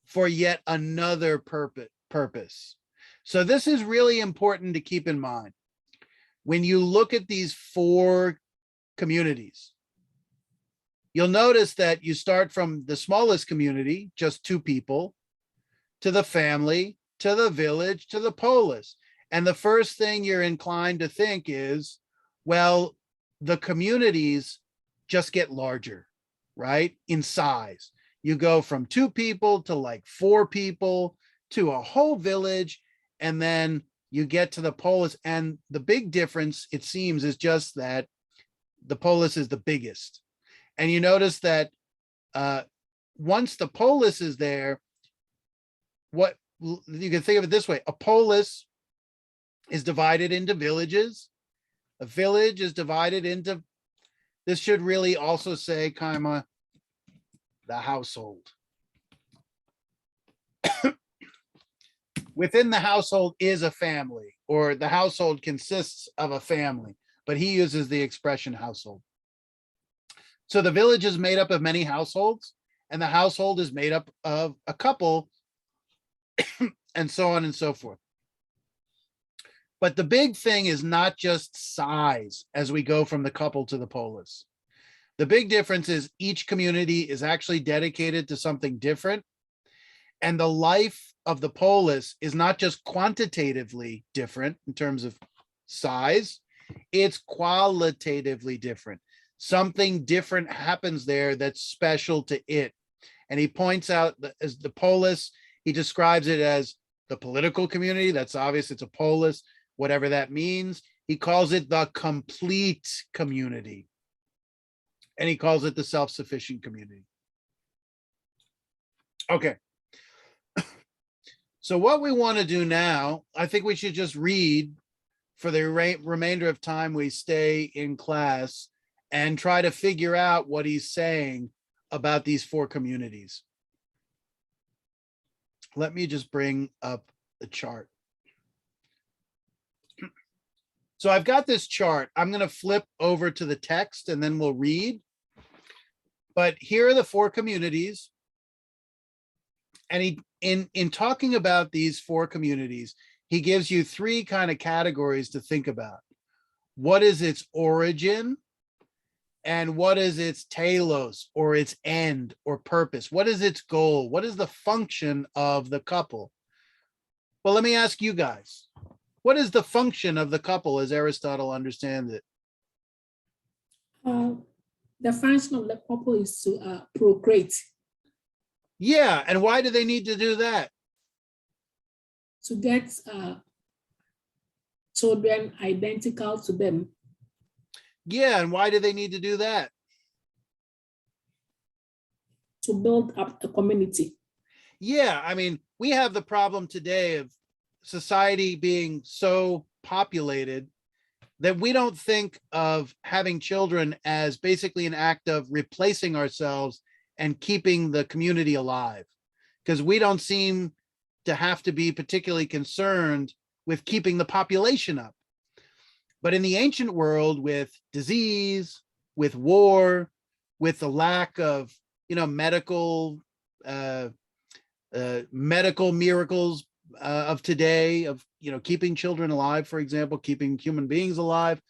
for yet another purpose. So this is really important to keep in mind. When you look at these four communities, you'll notice that you start from the smallest community, just two people, to the family, to the village, to the polis. And the first thing you're inclined to think is, well, the communities just get larger, right? In size. You go from 2 people to like 4 people to a whole village, and then you get to the polis. And the big difference, it seems, is just that the polis is the biggest. And you notice that once the polis is there, what you can think of it this way: a polis is divided into villages. A village is divided into, this should really also say, comma, the household. Within the household is a family, or the household consists of a family, but he uses the expression household. So the village is made up of many households, and the household is made up of a couple, and so on and so forth. But the big thing is not just size as we go from the couple to the polis. The big difference is each community is actually dedicated to something different. And the life of the polis is not just quantitatively different in terms of size, it's qualitatively different. Something different happens there that's special to it. And he points out that as the polis, he describes it as the political community. That's obvious, it's a polis, whatever that means. He calls it the complete community. And he calls it the self-sufficient community. Okay. So what we want to do now, I think we should just read for the remainder of time we stay in class and try to figure out what he's saying about these 4 communities. Let me just bring up the chart. So I've got this chart. I'm going to flip over to the text and then we'll read. But here are the 4 communities. And he, in talking about these 4 communities, he gives you 3 kind of categories to think about. What is its origin? And what is its telos, or its end or purpose? What is its goal? What is the function of the couple? Well, let me ask you guys, what is the function of the couple as Aristotle understands it? The function of the couple is to procreate. Yeah, and why do they need to do that? To get children identical to them. Yeah, and why do they need to do that? To build up a community. Yeah, I mean, we have the problem today of society being so populated that we don't think of having children as basically an act of replacing ourselves and keeping the community alive, because we don't seem to have to be particularly concerned with keeping the population up. But in the ancient world, with disease, with war, with the lack of, medical miracles of today, of, keeping children alive, for example, keeping human beings alive,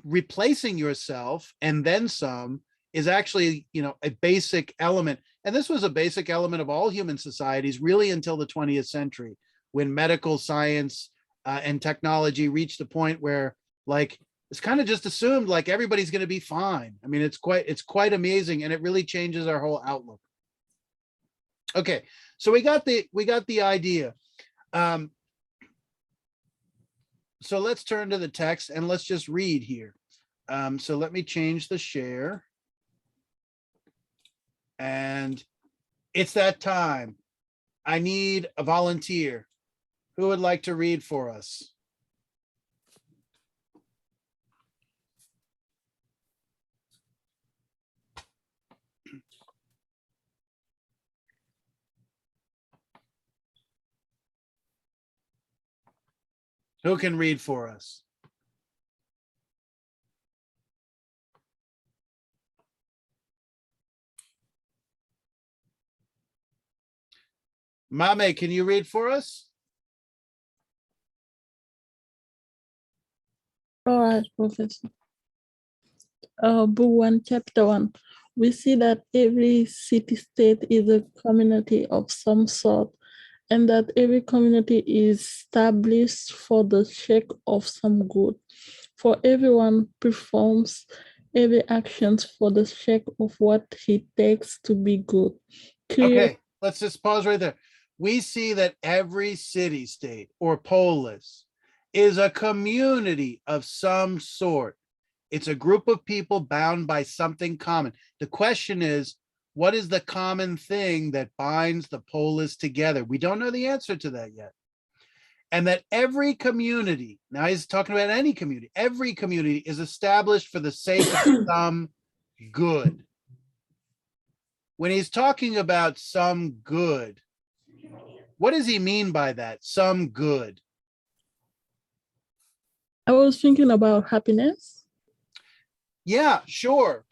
replacing yourself and then some is actually, a basic element. And this was a basic element of all human societies, really until the 20th century, when medical science and technology reached a point where, like, it's kind of just assumed like everybody's going to be fine. I mean, it's quite amazing, and it really changes our whole outlook. Okay, so we got the idea. So let's turn to the text and let's just read here. So let me change the share. And it's that time. I need a volunteer. Who would like to read for us? Who can read for us? Mame, can you read for us? All right, Professor. Book 1, Chapter 1. We see that every city-state is a community of some sort, and that every community is established for the sake of some good. For everyone performs every actions for the sake of what he takes to be good. Curious Okay, let's just pause right there. We see that every city state or polis is a community of some sort. It's a group of people bound by something common. The question is, what is the common thing that binds the polis together? We don't know the answer to that yet. And that every community, now he's talking about any community, every community is established for the sake of some good. When he's talking about some good, what does he mean by that? Some good. I was thinking about happiness. Yeah, sure.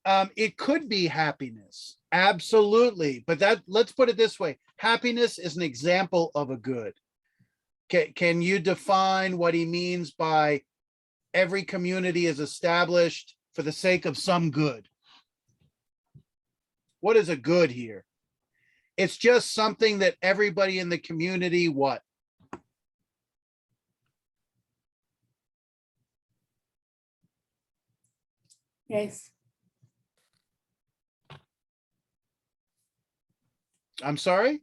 It could be happiness. Absolutely. But let's put it this way. Happiness is an example of a good. Can you define what he means by every community is established for the sake of some good? What is a good here? It's just something that everybody in the community, what? Yes. I'm sorry?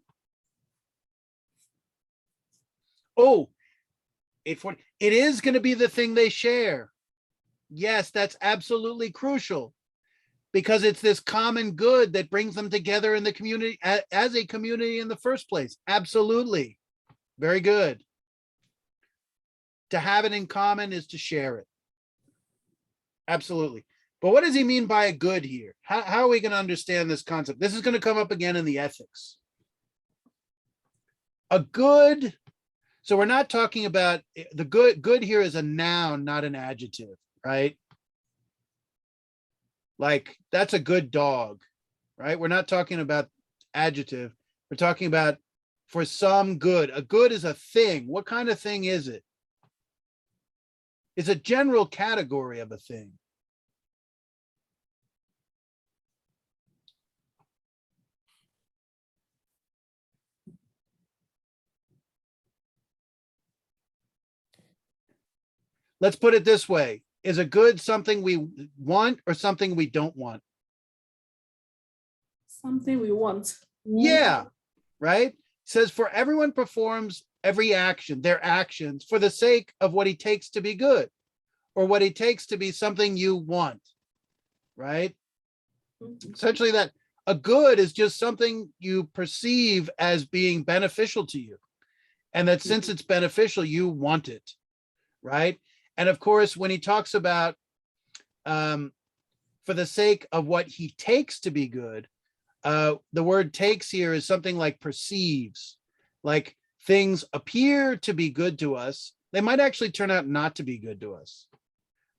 Oh, it is going to be the thing they share. Yes, that's absolutely crucial because it's this common good that brings them together in the community as a community in the first place. Absolutely. Very good. To have it in common is to share it. Absolutely. But what does he mean by a good here? How are we going to understand this concept? This is going to come up again in the ethics. A good, so we're not talking about the good. Good here is a noun, not an adjective, right? Like that's a good dog, right? We're not talking about adjective. We're talking about for some good. A good is a thing. What kind of thing is it? It's a general category of a thing. Let's put it this way. Is a good something we want or something we don't want? Something we want. Yeah, right? It says for everyone performs every action, their actions for the sake of what he takes to be good or what he takes to be something you want, right? Essentially that a good is just something you perceive as being beneficial to you. And that since it's beneficial, you want it, right? And of course, when he talks about for the sake of what he takes to be good, the word takes here is something like perceives, like things appear to be good to us. They might actually turn out not to be good to us,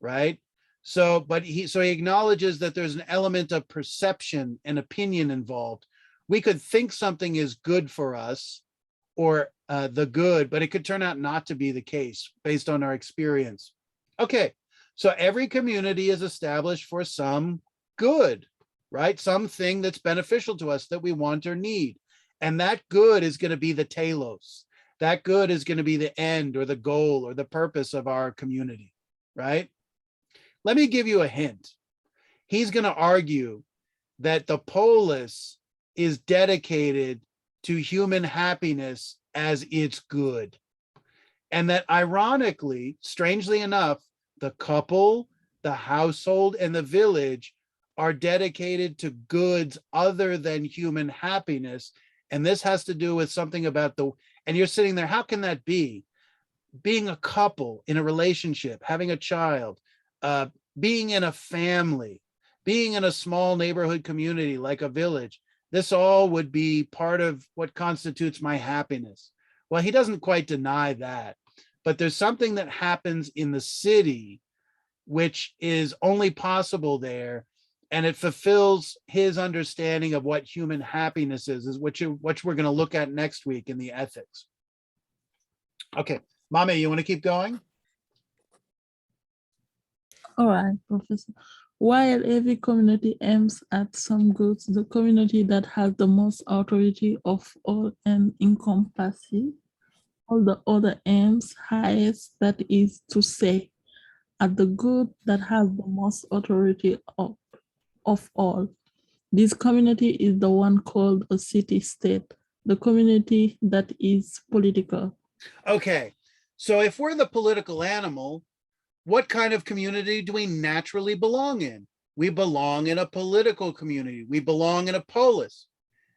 right? So, but he acknowledges that there's an element of perception and opinion involved. We could think something is good for us or the good, but it could turn out not to be the case based on our experience. Okay, so every community is established for some good, right? Something that's beneficial to us that we want or need. And that good is going to be the telos. That good is going to be the end or the goal or the purpose of our community, right? Let me give you a hint. He's going to argue that the polis is dedicated to human happiness as its good. And that ironically, strangely enough, the couple, the household, and the village are dedicated to goods other than human happiness. And this has to do with something about and you're sitting there, how can that be? Being a couple in a relationship, having a child, being in a family, being in a small neighborhood community like a village, this all would be part of what constitutes my happiness. Well, he doesn't quite deny that, but there's something that happens in the city which is only possible there, and it fulfills his understanding of what human happiness is which we're going to look at next week in the ethics. Okay, Mame, you want to keep going? All right, Professor. While every community aims at some goods, the community that has the most authority of all and encompassing all the other aims highest, that is to say, at the group that has the most authority of all. This community is the one called a city-state, the community that is political. Okay, so if we're the political animal, what kind of community do we naturally belong in? We belong in a political community. We belong in a polis.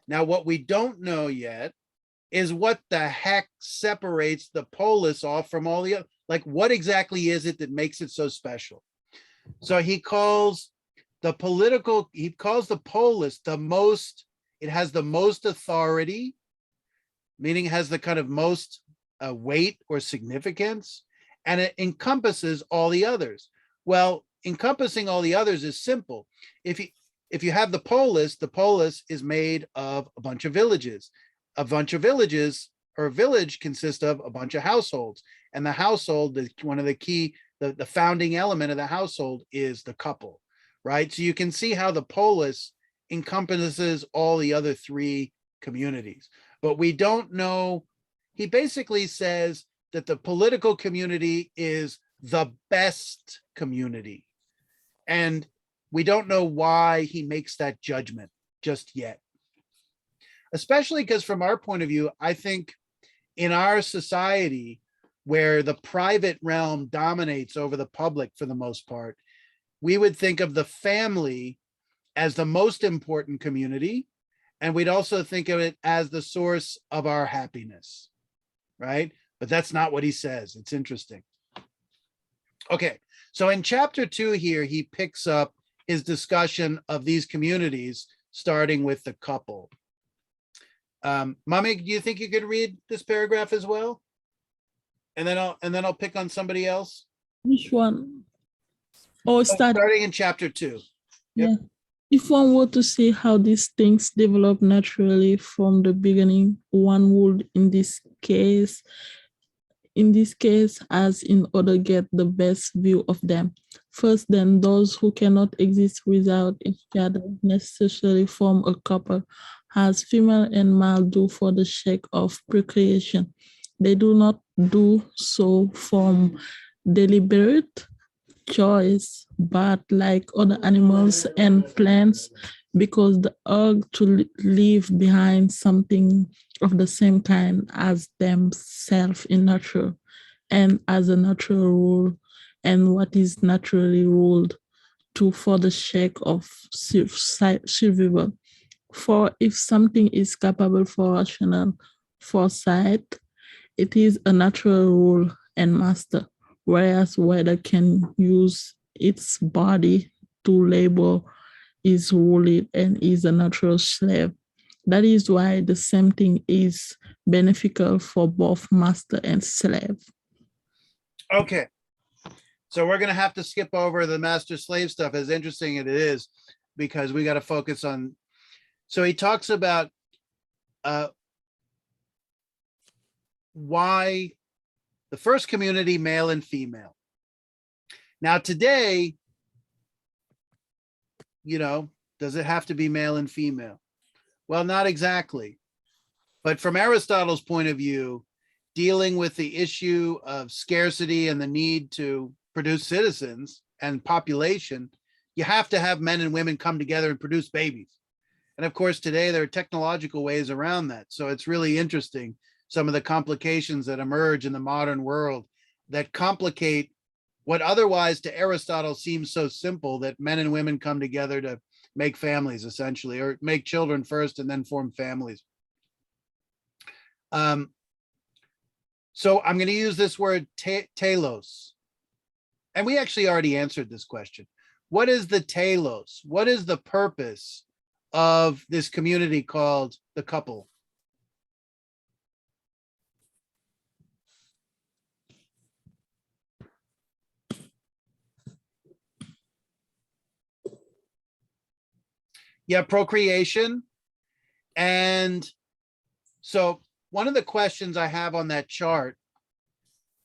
Now, what we don't know yet is what the heck separates the polis off from all the other, like what exactly is it that makes it so special? So he calls the polis the most, it has the most authority, meaning it has the kind of most weight or significance, and it encompasses all the others. Well, encompassing all the others is simple. If you have the polis is made of a bunch of villages. A bunch of villages, or a village, consists of a bunch of households. And the household is one of the key, the founding element of the household is the couple, right? So you can see how the polis encompasses all the other three communities. But we don't know, he basically says that the political community is the best community. And we don't know why he makes that judgment just yet. Especially because from our point of view, I think in our society where the private realm dominates over the public for the most part, we would think of the family as the most important community. And we'd also think of it as the source of our happiness, right? But that's not what he says. It's interesting. Okay, so in chapter 2 here, he picks up his discussion of these communities, starting with the couple. Mami, do you think you could read this paragraph as well? And then I'll pick on somebody else. Which one? Oh, Starting in chapter 2. Yeah. If one were to see how these things develop naturally from the beginning, one would, in this case, as in order, get the best view of them. First, then, those who cannot exist without each other necessarily form a couple, as female and male do for the sake of procreation. They do not do so from deliberate choice, but like other animals and plants, because the urge to leave behind something of the same kind as themselves in nature, and as a natural rule, and what is naturally ruled to for the sake of survival. For if something is capable for rational foresight, it is a natural rule and master, whereas whether can use its body to labor is ruled and is a natural slave. That is why the same thing is beneficial for both master and slave. Okay. So we're going to have to skip over the master slave stuff, as interesting as it is, because we got to focus on. So he talks about why the first community, male and female. Now today, does it have to be male and female? Well, not exactly. But from Aristotle's point of view, dealing with the issue of scarcity and the need to produce citizens and population, you have to have men and women come together and produce babies. And of course, today there are technological ways around that. So it's really interesting, some of the complications that emerge in the modern world that complicate what otherwise to Aristotle seems so simple, that men and women come together to make families essentially, or make children first and then form families. So I'm going to use this word telos. And we actually already answered this question. What is the telos? What is the purpose of this community called the couple? Yeah, procreation. And so one of the questions I have on that chart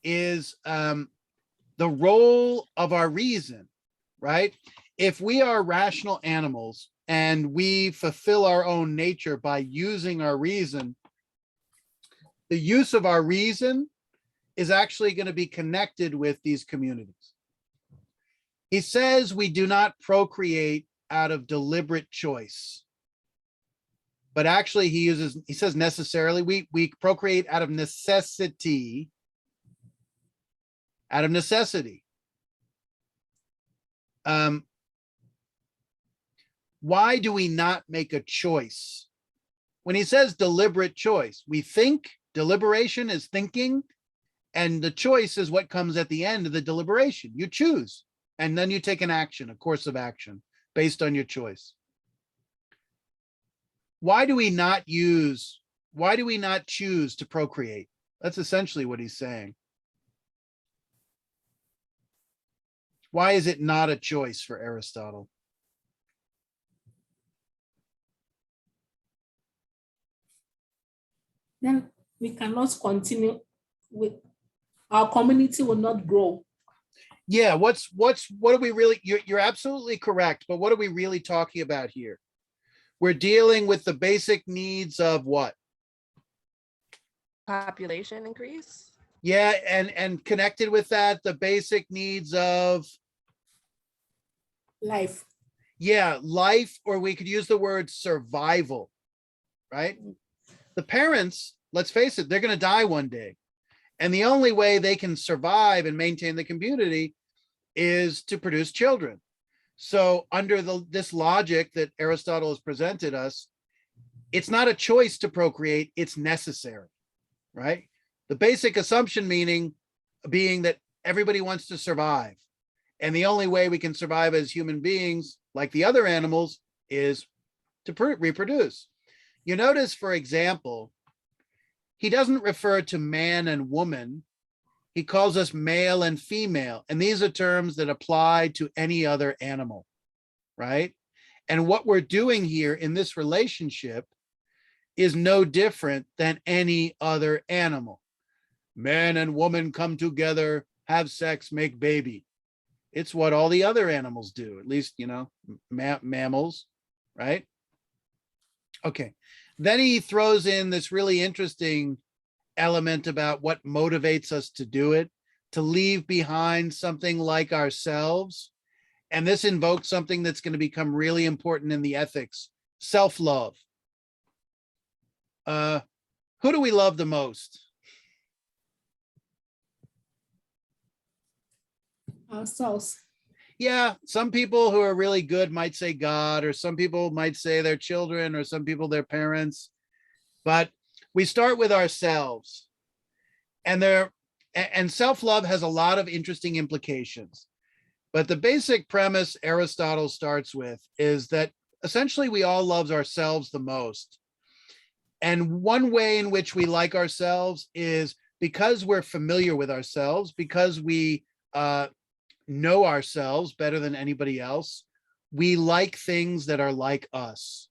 is the role of our reason, right? If we are rational animals and we fulfill our own nature by using our reason, the use of our reason is actually going to be connected with these communities. He says we do not procreate out of deliberate choice. But actually he says necessarily, we procreate out of necessity. Out of necessity. Why do we not make a choice? When he says deliberate choice, we think, deliberation is thinking, and the choice is what comes at the end of the deliberation. You choose, and then you take an action, a course of action based on your choice. Why do we not choose to procreate? That's essentially what he's saying. Why is it not a choice for Aristotle? Then we cannot continue with, our community will not grow. Yeah, what are we really, you're absolutely correct, but what are we really talking about here? We're dealing with the basic needs of what? Population increase. Yeah, and connected with that, the basic needs of Life. yeah, life, or we could use the word survival, right? The parents, let's face it, they're going to die one day. And the only way they can survive and maintain the community is to produce children. So under this logic that Aristotle has presented us, it's not a choice to procreate, it's necessary, right? The basic assumption being that everybody wants to survive. And the only way we can survive as human beings, like the other animals, is to reproduce. You notice, for example, he doesn't refer to man and woman. He calls us male and female. And these are terms that apply to any other animal, right? And what we're doing here in this relationship is no different than any other animal. Man and woman come together, have sex, make baby. It's what all the other animals do, at least, mammals, right? Okay. Then he throws in this really interesting element about what motivates us to do it, to leave behind something like ourselves. And this invokes something that's going to become really important in the ethics, self-love. Who do we love the most? Ourselves. Yeah, some people who are really good might say God, or some people might say their children, or some people their parents. But we start with ourselves. And self-love has a lot of interesting implications. But the basic premise Aristotle starts with is that essentially we all love ourselves the most. And one way in which we like ourselves is because we're familiar with ourselves, because we know ourselves better than anybody else, we like things that are like us.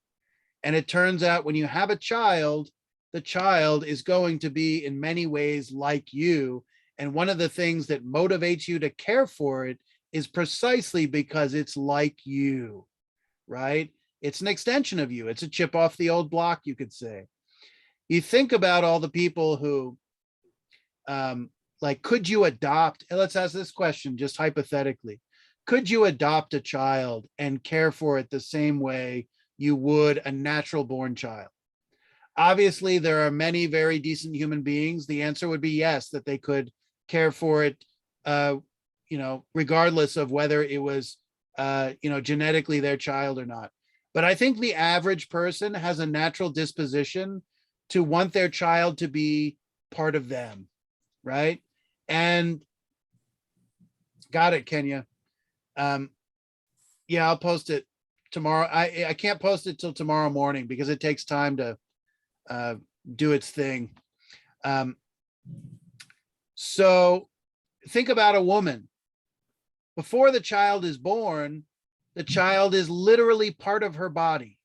And it turns out when you have a child, the child is going to be in many ways like you. And one of the things that motivates you to care for it is precisely because it's like you, right? It's an extension of you. It's a chip off the old block, you could say. You think about all the people who, could you adopt, and let's ask this question just hypothetically, could you adopt a child and care for it the same way you would a natural born child? Obviously, there are many very decent human beings. The answer would be yes, that they could care for it, regardless of whether it was, genetically their child or not. But I think the average person has a natural disposition to want their child to be part of them, right? And got it, Kenya. Yeah, I'll post it tomorrow. I can't post it till tomorrow morning because it takes time to do its thing. So think about a woman. Before the child is born, the child is literally part of her body,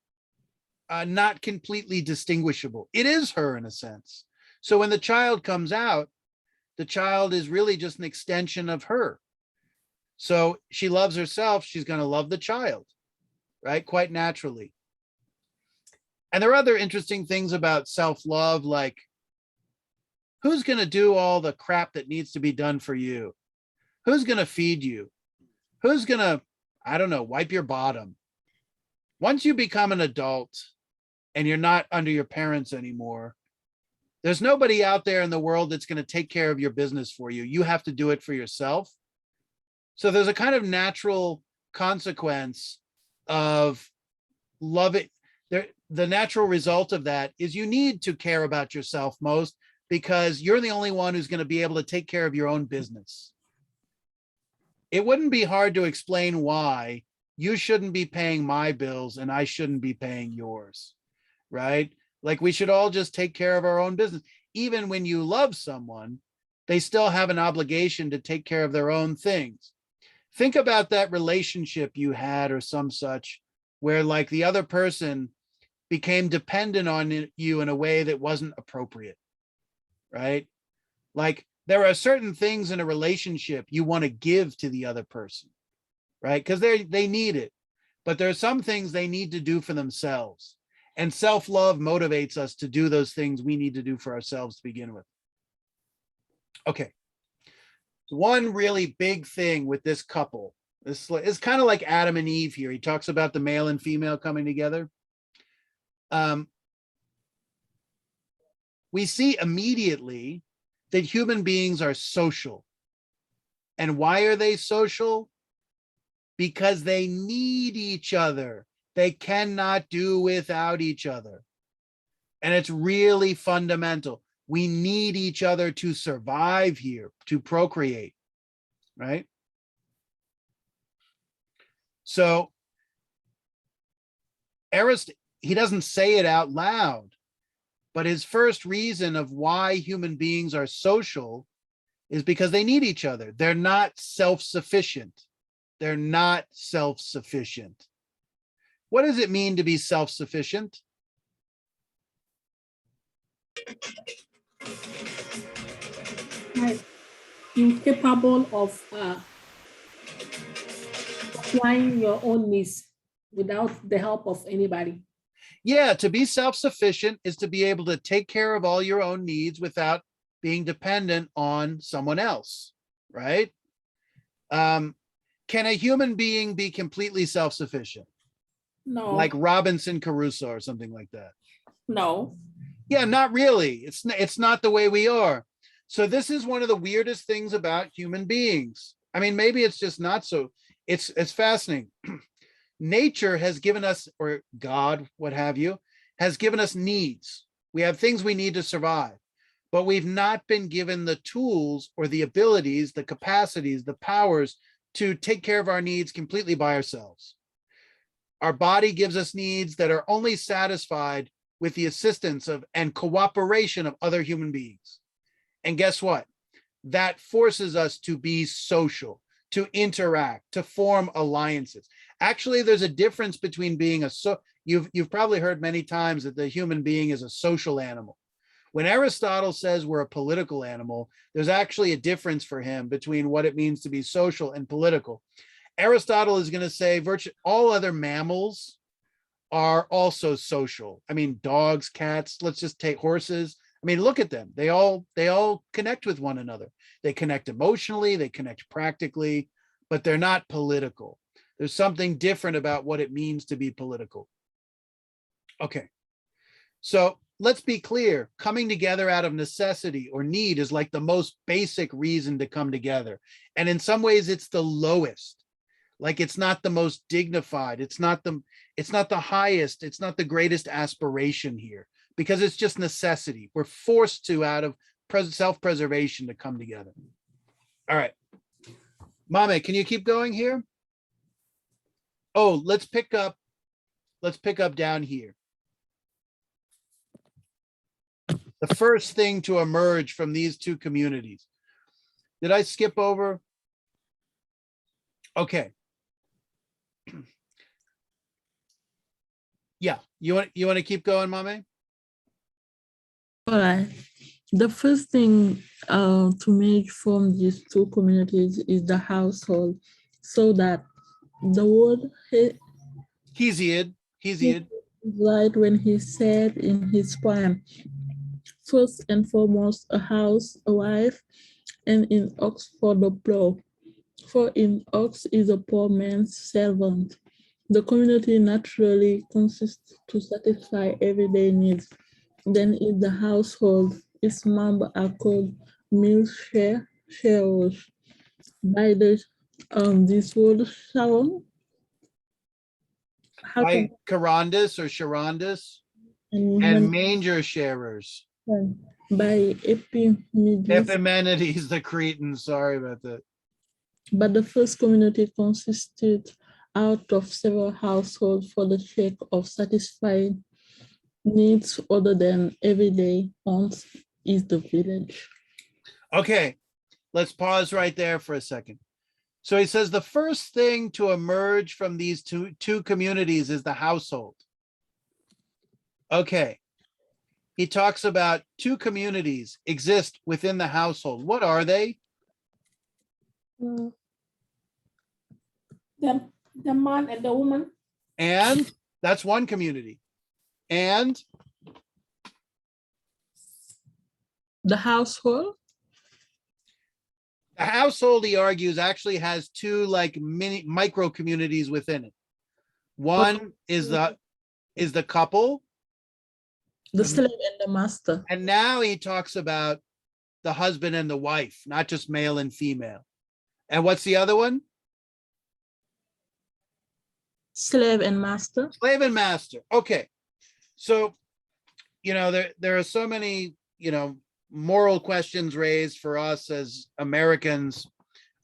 not completely distinguishable. It is her in a sense. So when the child comes out, the child is really just an extension of her. So she loves herself, she's going to love the child, right? Quite naturally. And there are other interesting things about self-love, like who's going to do all the crap that needs to be done for you? Who's going to feed you? Who's gonna, I don't know, wipe your bottom? Once you become an adult and you're not under your parents anymore, there's nobody out there in the world that's going to take care of your business for you. You have to do it for yourself. So there's a kind of natural consequence of loving. The natural result of that is you need to care about yourself most, because you're the only one who's going to be able to take care of your own business. It wouldn't be hard to explain why you shouldn't be paying my bills and I shouldn't be paying yours, right? Like we should all just take care of our own business. Even when you love someone, they still have an obligation to take care of their own things. Think about that relationship you had or some such, where like the other person became dependent on you in a way that wasn't appropriate, right? Like there are certain things in a relationship you want to give to the other person, right? Because they need it. But there are some things they need to do for themselves. And self-love motivates us to do those things we need to do for ourselves to begin with. Okay. One really big thing with this couple, this is kind of like Adam and Eve here. He talks about the male and female coming together. We see immediately that human beings are social. And why are they social? Because they need each other. They cannot do without each other. And it's really fundamental. We need each other to survive here, to procreate, right? So Aristotle, he doesn't say it out loud, but his first reason of why human beings are social is because they need each other. They're not self-sufficient. They're not self-sufficient. What does it mean to be self-sufficient? Like incapable of supplying your own needs without the help of anybody. Yeah, to be self-sufficient is to be able to take care of all your own needs without being dependent on someone else, right? Can a human being be completely self-sufficient? No. Like Robinson Crusoe or something like that? No. Yeah, not really. It's not the way we are. So this is one of the weirdest things about human beings. I mean, maybe it's just not so. It's fascinating. Nature has given us, or God, what have you, has given us needs. We have things we need to survive, but we've not been given the tools or the abilities, the capacities, the powers to take care of our needs completely by ourselves. Our body gives us needs that are only satisfied with the assistance of and cooperation of other human beings. And guess what? That forces us to be social, to interact, to form alliances. Actually, there's a difference between being you've probably heard many times that the human being is a social animal. When Aristotle says we're a political animal, there's actually a difference for him between what it means to be social and political. Aristotle is going to say virtually all other mammals are also social. I mean, dogs, cats, let's just take horses. I mean, look at them. They all connect with one another. They connect emotionally, they connect practically, but they're not political. There's something different about what it means to be political. Okay. So let's be clear. Coming together out of necessity or need is like the most basic reason to come together. And in some ways it's the lowest. Like it's not the most dignified. It's not the highest. It's not the greatest aspiration here, because it's just necessity. We're forced to, out of self-preservation, to come together. All right. Mame, can you keep going here? Oh, let's pick up down here. The first thing to emerge from these two communities. Did I skip over? Okay. Yeah, you want to keep going, Mame? All right. The first thing to make from these two communities is the household, so that the word Hesiod. right when he said in his poem, first and foremost, a house, a wife, and in Oxford, the plough. for an ox is a poor man's servant. The community naturally consists to satisfy everyday needs. Then in the household, its members are called sharers. By this word, Sharon, how can By Carandus or Charondas and and manger sharers. by Epimenides, Epimenides the Cretan, sorry about that. but the first community consisted out of several households for the sake of satisfying needs other than everyday wants is the village. Okay, let's pause right there for a second. So he says the first thing to emerge from these two communities is the household. Okay. He talks about two communities exist within the household. What are they? Mm, The man and the woman. And that's one community. And The household, the household, he argues, actually has two like micro communities within it. One is the couple, the slave and the master. and now he talks about the husband and the wife, not just male and female. And what's the other one? Slave and master. Slave and master. Okay. So, there are so many, moral questions raised for us as Americans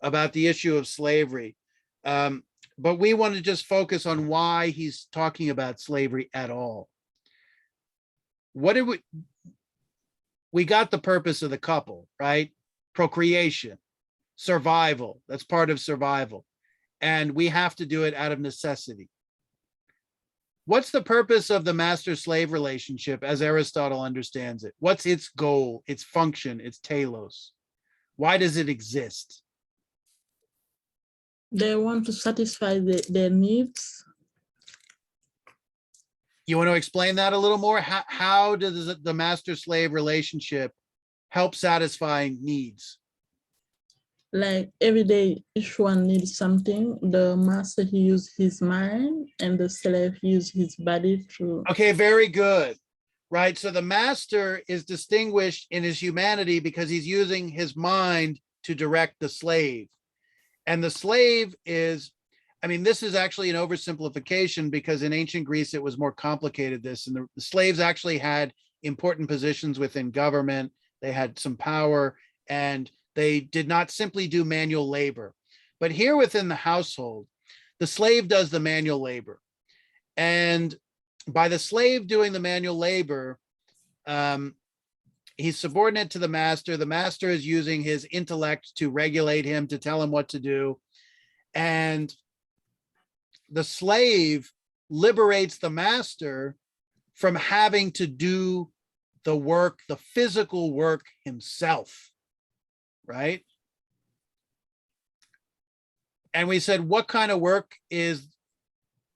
about the issue of slavery. But we want to just focus on why he's talking about slavery at all. What did we got the purpose of the couple, right? Procreation, survival. That's part of survival. And we have to do it out of necessity. What's the purpose of the master-slave relationship as Aristotle understands it? What's its goal, its function, its telos? Why does it exist? They want to satisfy their needs. You want to explain that a little more? How does the master-slave relationship help satisfying needs? Like every day, each one needs something. The master, he uses his mind, and the slave uses his body to. Okay, very good. Right. So the master is distinguished in his humanity because he's using his mind to direct the slave. And the slave is, this is actually an oversimplification because in ancient Greece, it was more complicated this. And the slaves actually had important positions within government. They had some power and they did not simply do manual labor. But here within the household, the slave does the manual labor. And by the slave doing the manual labor, he's subordinate to the master. The master is using his intellect to regulate him, to tell him what to do. And the slave liberates the master from having to do the work, the physical work himself, right? And we said, what kind of work is,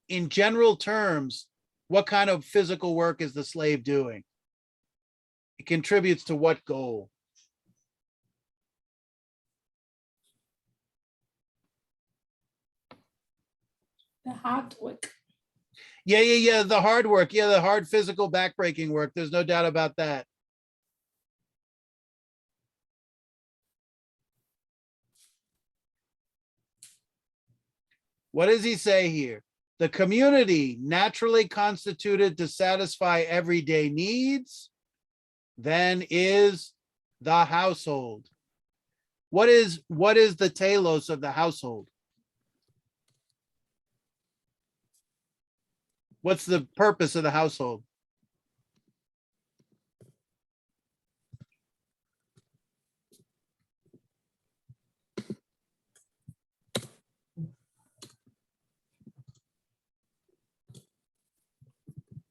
in general terms, what kind of physical work is the slave doing? It contributes to what goal? The hard work. Yeah. The hard work. Yeah, the hard physical backbreaking work. There's no doubt about that. What does he say here? The community naturally constituted to satisfy everyday needs, then is the household. What is the telos of the household? What's the purpose of the household?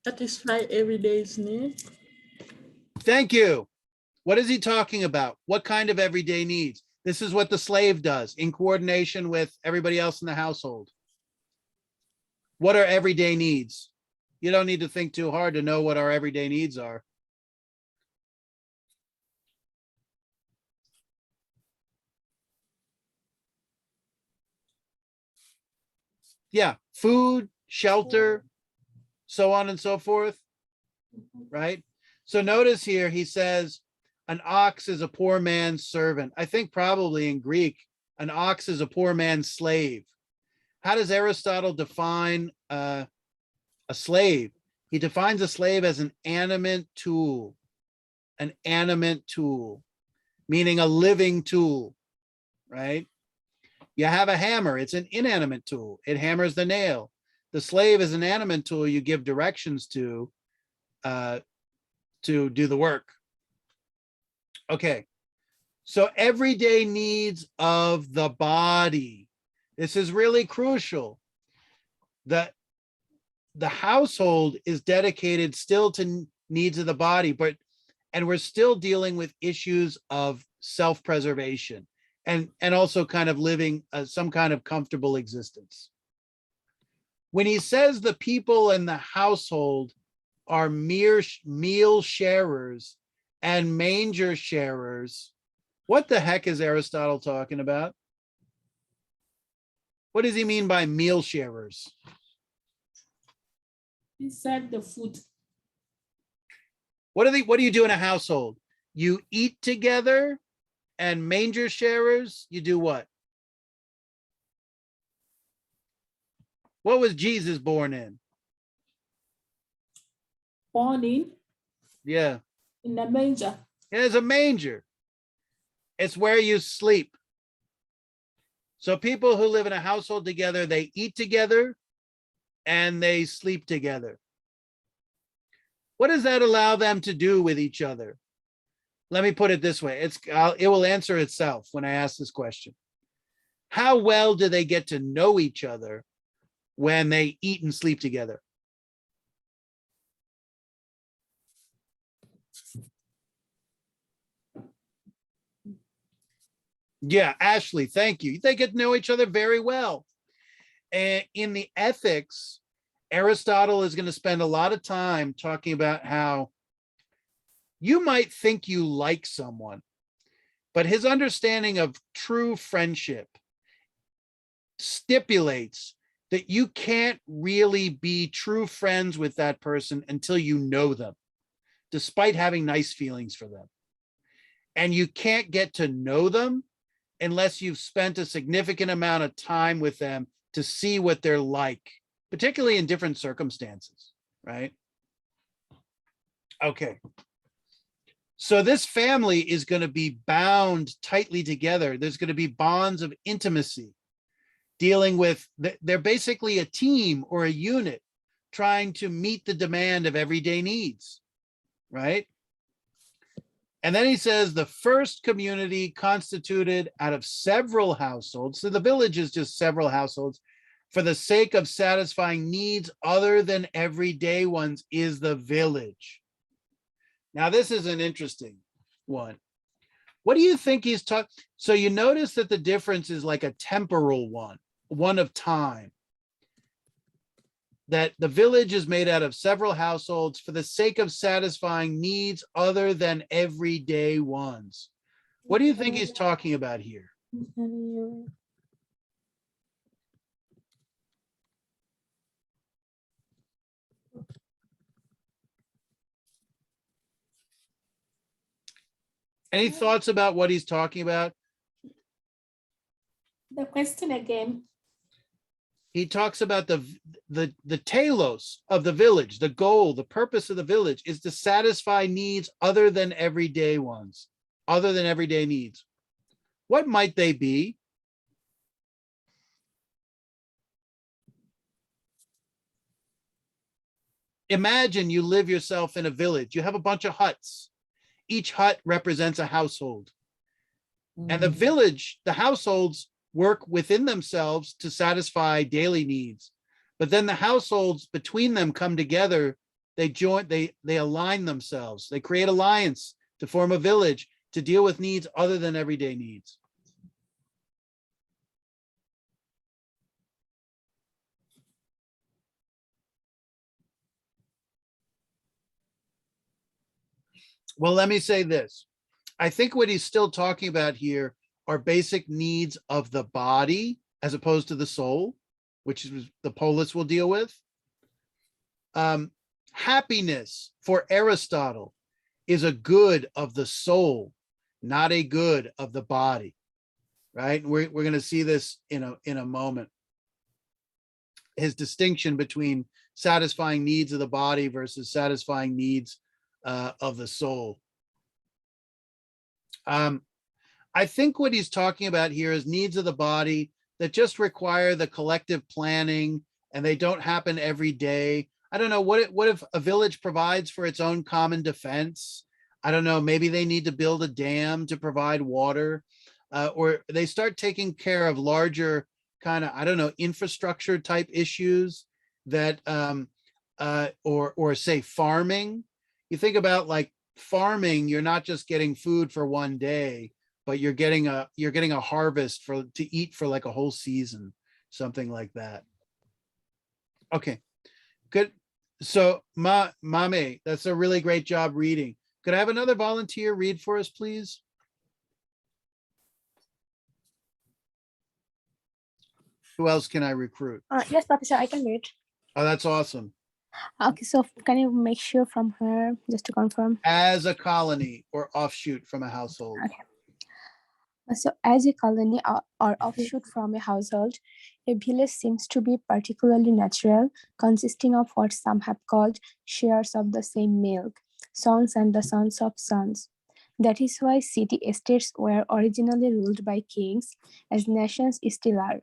Satisfy everyday's needs. Thank you. What is he talking about? What kind of everyday needs? This is what the slave does in coordination with everybody else in the household. What are everyday needs? You don't need to think too hard to know what our everyday needs are. Yeah, food, shelter, so on and so forth, right? So notice here, he says, an ox is a poor man's servant. I think probably in Greek, an ox is a poor man's slave. How does Aristotle define a slave? He defines a slave as an animate tool, meaning a living tool, right? You have a hammer, it's an inanimate tool. It hammers the nail. The slave is an animate tool you give directions to do the work. Okay, so everyday needs of the body. This is really crucial. The household is dedicated still to needs of the body, and we're still dealing with issues of self-preservation and also kind of living some kind of comfortable existence. When he says the people in the household are mere meal sharers and manger sharers, what the heck is Aristotle talking about? What does he mean by meal sharers? He said the food. What do you do in a household? You eat together, and manger sharers, you do what? What was Jesus born in? Born in Yeah, the manger. it's a manger. It's where you sleep. So people who live in a household together, they eat together and they sleep together. What does that allow them to do with each other? Let me put it this way. It will answer itself when I ask this question. How well do they get to know each other when they eat and sleep together? Yeah, Ashley, thank you. They get to know each other very well. And in the ethics, Aristotle is going to spend a lot of time talking about how you might think you like someone, but his understanding of true friendship stipulates that you can't really be true friends with that person until you know them, despite having nice feelings for them. And you can't get to know them unless you've spent a significant amount of time with them to see what they're like, particularly in different circumstances, right? Okay. So this family is going to be bound tightly together. There's going to be bonds of intimacy dealing with, they're basically a team or a unit trying to meet the demand of everyday needs, right? And then he says the first community constituted out of several households. So the village is just several households for the sake of satisfying needs other than everyday ones is the village. Now, this is an interesting one. What do you think he's talking? So you notice that the difference is like a temporal one of time. That the village is made out of several households for the sake of satisfying needs other than everyday ones. What do you think he's talking about here? Any thoughts about what he's talking about? The question again. He talks about the telos of the village, the goal, the purpose of the village is to satisfy needs other than everyday ones, other than everyday needs. What might they be? Imagine you live yourself in a village. You have a bunch of huts. Each hut represents a household. And the village, the households work within themselves to satisfy daily needs. But then the households between them come together, they align themselves. They create alliance to form a village to deal with needs other than everyday needs. Well, let me say this. I think what he's still talking about here are basic needs of the body as opposed to the soul. which is the polis we'll deal with. Happiness for Aristotle is a good of the soul, not a good of the body, right? We're going to see this in a moment. His distinction between satisfying needs of the body versus satisfying needs of the soul. I think what he's talking about here is needs of the body that just require the collective planning, and they don't happen every day. I don't know, what if a village provides for its own common defense? I don't know, maybe they need to build a dam to provide water, or they start taking care of larger kind of, I don't know, infrastructure type issues that, or say farming. You think about like farming, you're not just getting food for one day, but you're getting a harvest to eat for like a whole season, something like that. Okay, good. So Mame, that's a really great job reading. Could I have another volunteer read for us, please? Who else can I recruit? Yes, Professor, I can read. Oh, that's awesome. Okay, so can you make sure from her, just to confirm? As a colony or offshoot from a household. Okay. So as a colony or offshoot from a household, a village seems to be particularly natural, consisting of what some have called shares of the same milk, sons and the sons of sons. That is why city estates were originally ruled by kings, as nations still are,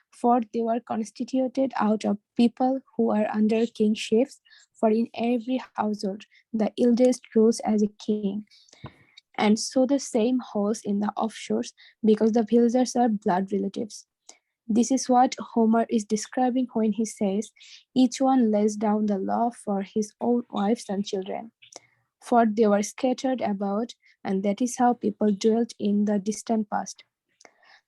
for they were constituted out of people who are under kingships, for in every household the eldest rules as a king. And so the same holds in the offshores, because the villagers are blood relatives. This is what Homer is describing when he says, each one lays down the law for his own wives and children. For they were scattered about, and that is how people dwelt in the distant past.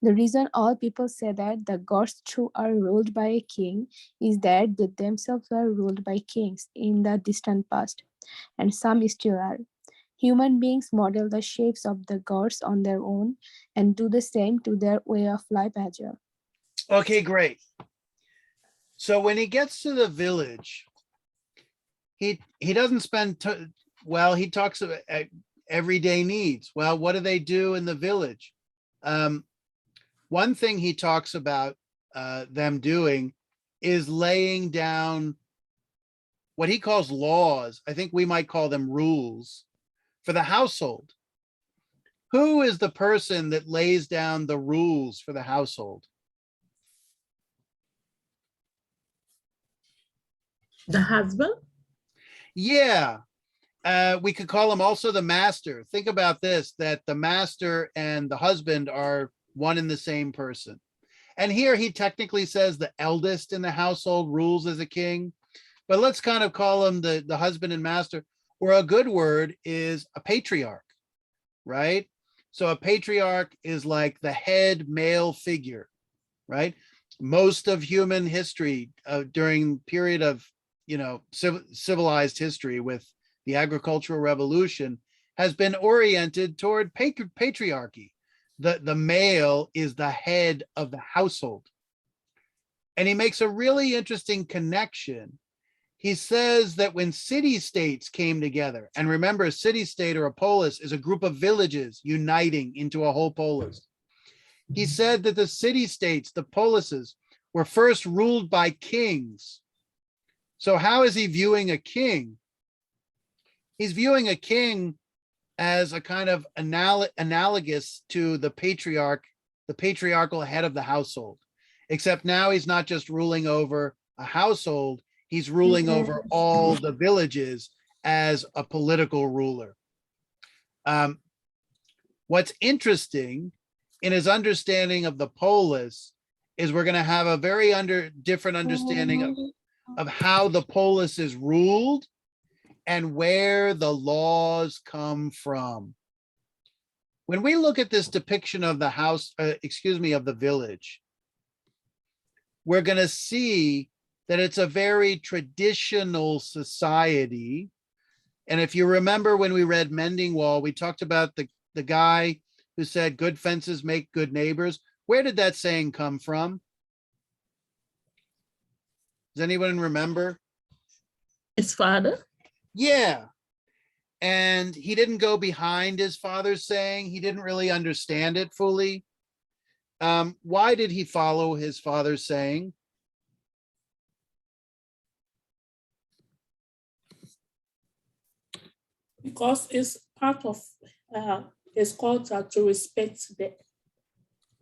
The reason all people say that the gods too are ruled by a king is that they themselves were ruled by kings in the distant past, and some still are. Human beings model the shapes of the gods on their own and do the same to their way of life as well. Okay, great. So when he gets to the village, he doesn't spend, well, he talks about everyday needs. Well, what do they do in the village? One thing he talks about them doing is laying down what he calls laws. I think we might call them rules for the household. Who is the person that lays down the rules for the household? The husband? Yeah, we could call him also the master. Think about this, that the master and the husband are one and the same person. And here he technically says the eldest in the household rules as a king, but let's kind of call him the husband and master, or a good word is a patriarch, right? So a patriarch is like the head male figure, right? Most of human history during period of, civilized history with the agricultural revolution has been oriented toward patriarchy. The male is the head of the household. And he makes a really interesting connection. He says that when city-states came together, and remember, a city-state or a polis is a group of villages uniting into a whole polis. He said that the city-states, the polises, were first ruled by kings. So how is he viewing a king? He's viewing a king as a kind of analogous to the patriarch, the patriarchal head of the household, except now he's not just ruling over a household, he's ruling over all the villages as a political ruler. What's interesting in his understanding of the polis is we're going to have a very different understanding of how the polis is ruled and where the laws come from. When we look at this depiction of the house, of the village, we're going to see that it's a very traditional society. And if you remember when we read Mending Wall, we talked about the guy who said good fences make good neighbors. Where did that saying come from? Does anyone remember? His father? Yeah. And he didn't go behind his father's saying. He didn't really understand it fully. Why did he follow his father's saying? Because it's part of his culture to respect the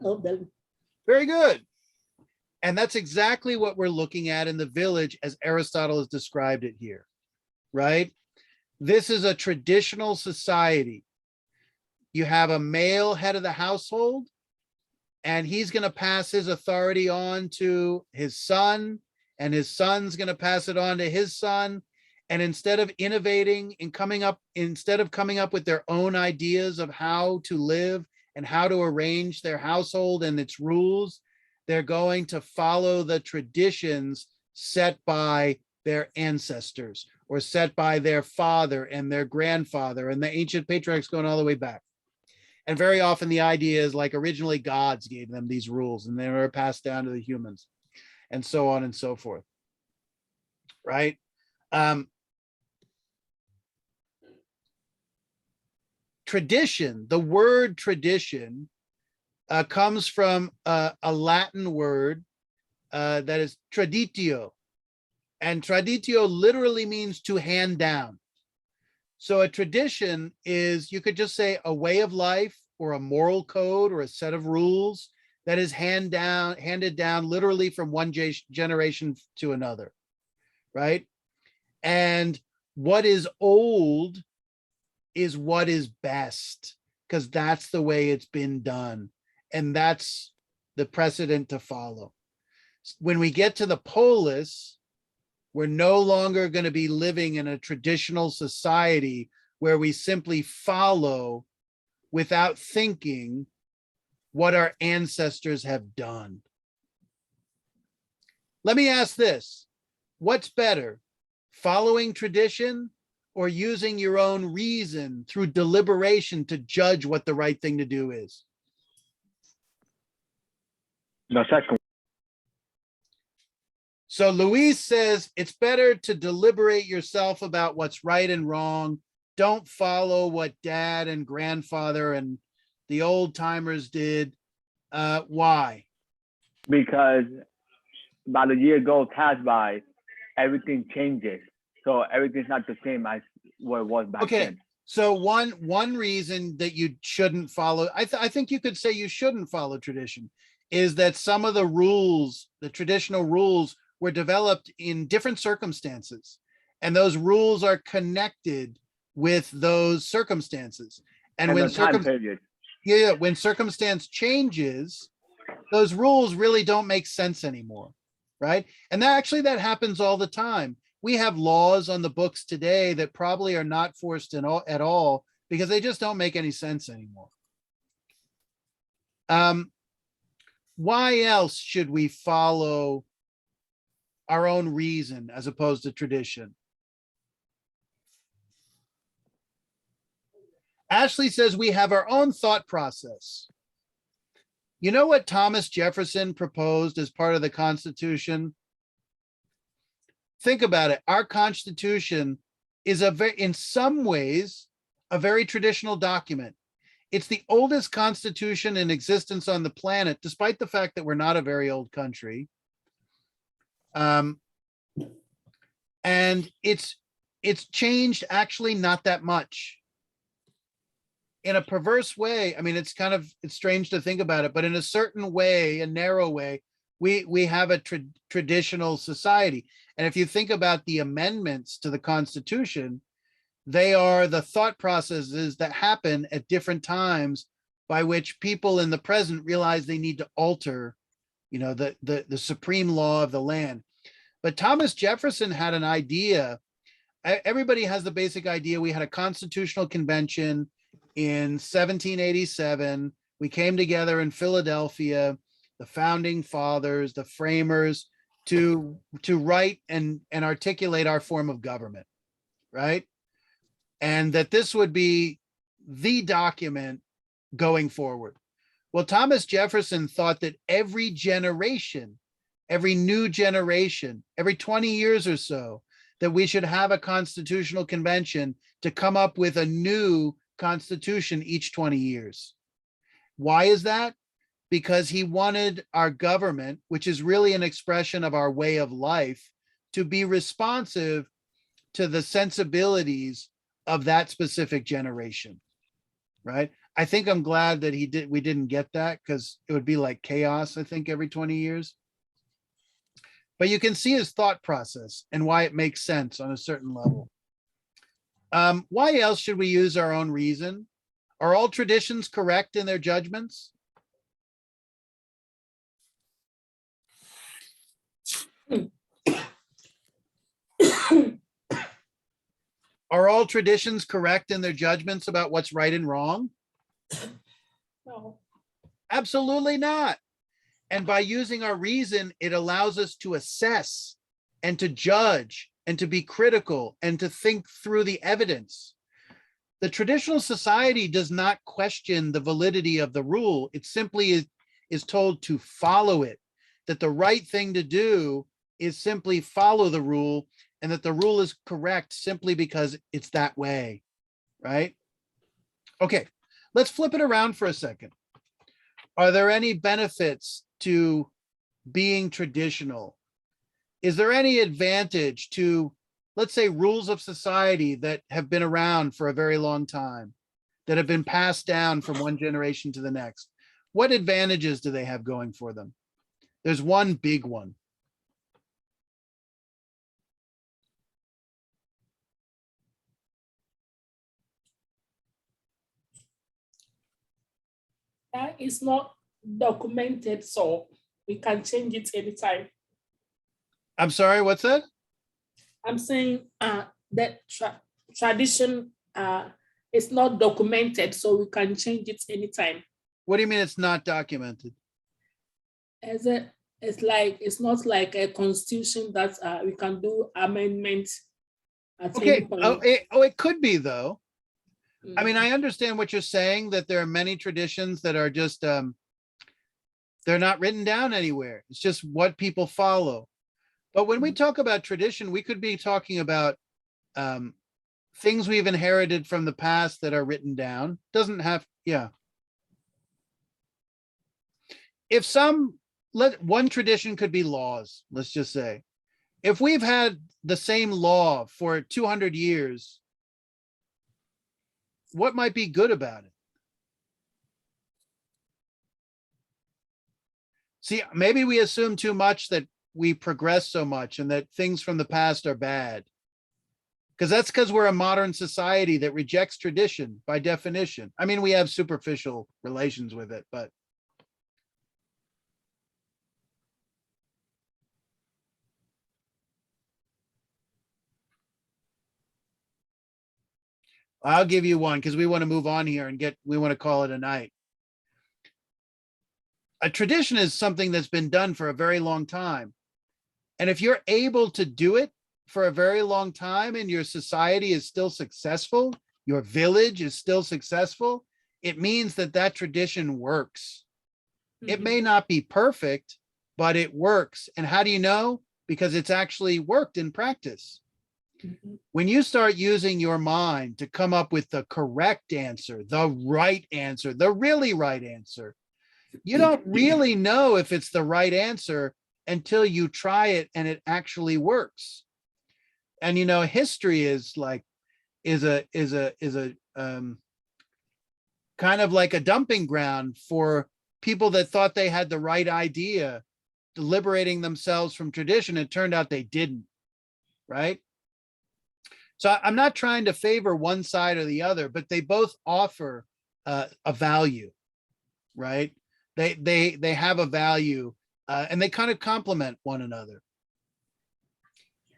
elderly. Very good. And that's exactly what we're looking at in the village as Aristotle has described it here, right? This is a traditional society. You have a male head of the household, and he's going to pass his authority on to his son, and his son's going to pass it on to his son. And instead of innovating and instead of coming up with their own ideas of how to live and how to arrange their household and its rules, they're going to follow the traditions set by their ancestors or set by their father and their grandfather and the ancient patriarchs going all the way back. And very often the idea is like originally gods gave them these rules and they were passed down to the humans and so on and so forth. Right? Tradition, the word tradition comes from a Latin word that is traditio. And traditio literally means to hand down. So a tradition is, you could just say, a way of life or a moral code or a set of rules that is handed down literally from one generation to another, right? And what is old is what is best, because that's the way it's been done. And that's the precedent to follow. When we get to the polis, we're no longer going to be living in a traditional society where we simply follow without thinking what our ancestors have done. Let me ask this. What's better, following tradition or using your own reason through deliberation to judge what the right thing to do is? The second. So Luis says it's better to deliberate yourself about what's right and wrong. Don't follow what dad and grandfather and the old timers did. Why? Because by the year goes pass by, everything changes. So everything's not the same as what it was back then. So one reason that you shouldn't follow, I think you could say you shouldn't follow tradition, is that some of the rules, the traditional rules, were developed in different circumstances, and those rules are connected with those circumstances. And when when circumstance changes, those rules really don't make sense anymore, right? And that happens all the time. We have laws on the books today that probably are not forced at all because they just don't make any sense anymore. Why else should we follow our own reason as opposed to tradition? Ashley says we have our own thought process. You know what Thomas Jefferson proposed as part of the Constitution? Think about it. Our Constitution is in some ways, a very traditional document. It's the oldest constitution in existence on the planet, despite the fact that we're not a very old country. And it's changed actually not that much. In a perverse way, I mean, it's strange to think about it, but in a certain way, a narrow way, we have a traditional society. And if you think about the amendments to the Constitution, they are the thought processes that happen at different times by which people in the present realize they need to alter, the supreme law of the land. But Thomas Jefferson had an idea. Everybody has the basic idea. We had a constitutional convention in 1787. We came together in Philadelphia, the founding fathers, the framers, to write and articulate our form of government, right? And that this would be the document going forward. Well, Thomas Jefferson thought that every generation every new generation, every 20 years or so, that we should have a constitutional convention to come up with a new constitution each 20 years. Why is that? Because he wanted our government, which is really an expression of our way of life, to be responsive to the sensibilities of that specific generation, right? I think I'm glad that we didn't get that, because it would be like chaos, I think, every 20 years. But you can see his thought process and why it makes sense on a certain level. Why else should we use our own reason? Are all traditions correct in their judgments? Are all traditions correct in their judgments about what's right and wrong? No. Absolutely not. And by using our reason, it allows us to assess and to judge and to be critical and to think through the evidence. The traditional society does not question the validity of the rule. It simply is told to follow it, that the right thing to do is simply follow the rule, and that the rule is correct simply because it's that way, right? Okay, let's flip it around for a second. Are there any benefits to being traditional? Is there any advantage to, let's say, rules of society that have been around for a very long time, that have been passed down from one generation to the next? What advantages do they have going for them? There's one big one. That is not documented, so we can change it anytime. I'm sorry, what's that? I'm saying that tradition is not documented, so we can change it anytime. What do you mean it's not documented? It's not like a constitution that we can do amendments at any Okay, point. it could be though. I mean, Mhm. I understand what you're saying, that there are many traditions that are just, they're not written down anywhere. It's just what people follow. But when we talk about tradition, we could be talking about things we've inherited from the past that are written down. Doesn't have, yeah. If one tradition could be laws, let's just say. If we've had the same law for 200 years, what might be good about it? See, maybe we assume too much that we progress so much and that things from the past are bad. That's because we're a modern society that rejects tradition by definition. I mean, we have superficial relations with it, but. I'll give you one because we want to move on here and we want to call it a night. A tradition is something that's been done for a very long time. And if you're able to do it for a very long time and your society is still successful, your village is still successful, it means that that tradition works. It may not be perfect, but it works. And how do you know? Because it's actually worked in practice. When you start using your mind to come up with the correct answer, the right answer, the really right answer, you don't really know if it's the right answer until you try it and it actually works. And history is a kind of like a dumping ground for people that thought they had the right idea, liberating themselves from tradition. It turned out they didn't, right? So I'm not trying to favor one side or the other, but they both offer a value, right? They have a value and they kind of complement one another.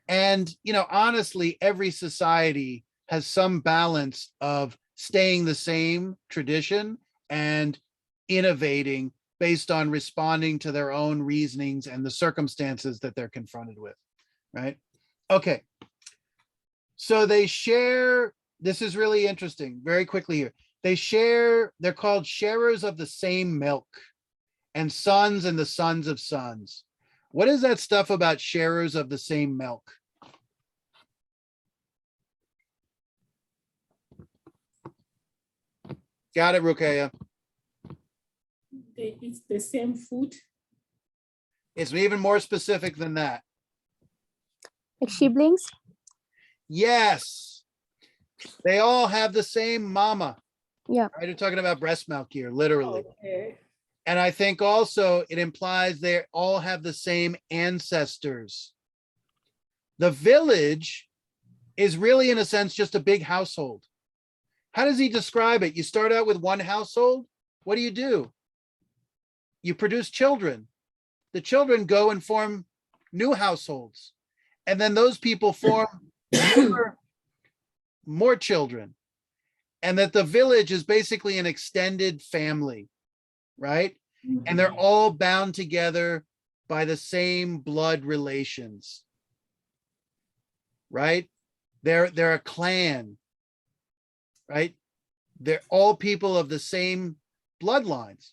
And, honestly, every society has some balance of staying the same tradition and innovating based on responding to their own reasonings and the circumstances that they're confronted with, right? Okay. So they share, this is really interesting, very quickly here. They're called sharers of the same milk, and sons and the sons of sons. What is that stuff about sharers of the same milk? Got it, Rukeya. They eat the same food. It's even more specific than that. Like siblings? Yes. They all have the same mama. Yeah. Right? You're talking about breast milk here, literally. Okay. And I think also it implies they all have the same ancestors. The village is really, in a sense, just a big household. How does he describe it? You start out with one household. What do? You produce children. The children go and form new households. And then those people form more children. And that the village is basically an extended family, right? And they're all bound together by the same blood relations, right? They're a clan, right? They're all people of the same bloodlines,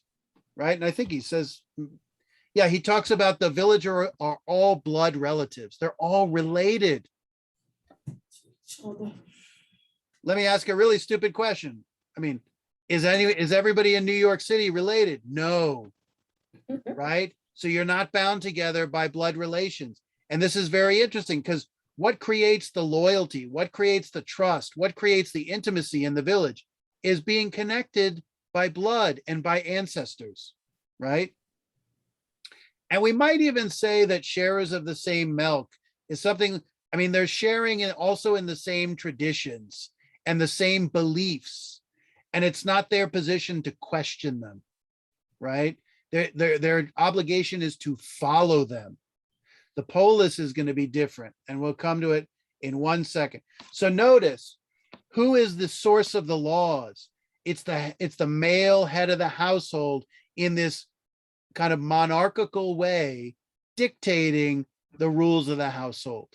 right? And I think he says, yeah, he talks about the village are all blood relatives. They're all related. Let me ask a really stupid question. I mean, is everybody in New York City related? No, right? So you're not bound together by blood relations. And this is very interesting because what creates the loyalty, what creates the trust, what creates the intimacy in the village is being connected by blood and by ancestors, right? And we might even say that sharers of the same milk is something, I mean, they're sharing it also in the same traditions and the same beliefs. And it's not their position to question them, right? Their obligation is to follow them. The polis is going to be different, and we'll come to it in 1 second. So notice, who is the source of the laws? It's the male head of the household in this kind of monarchical way, dictating the rules of the household,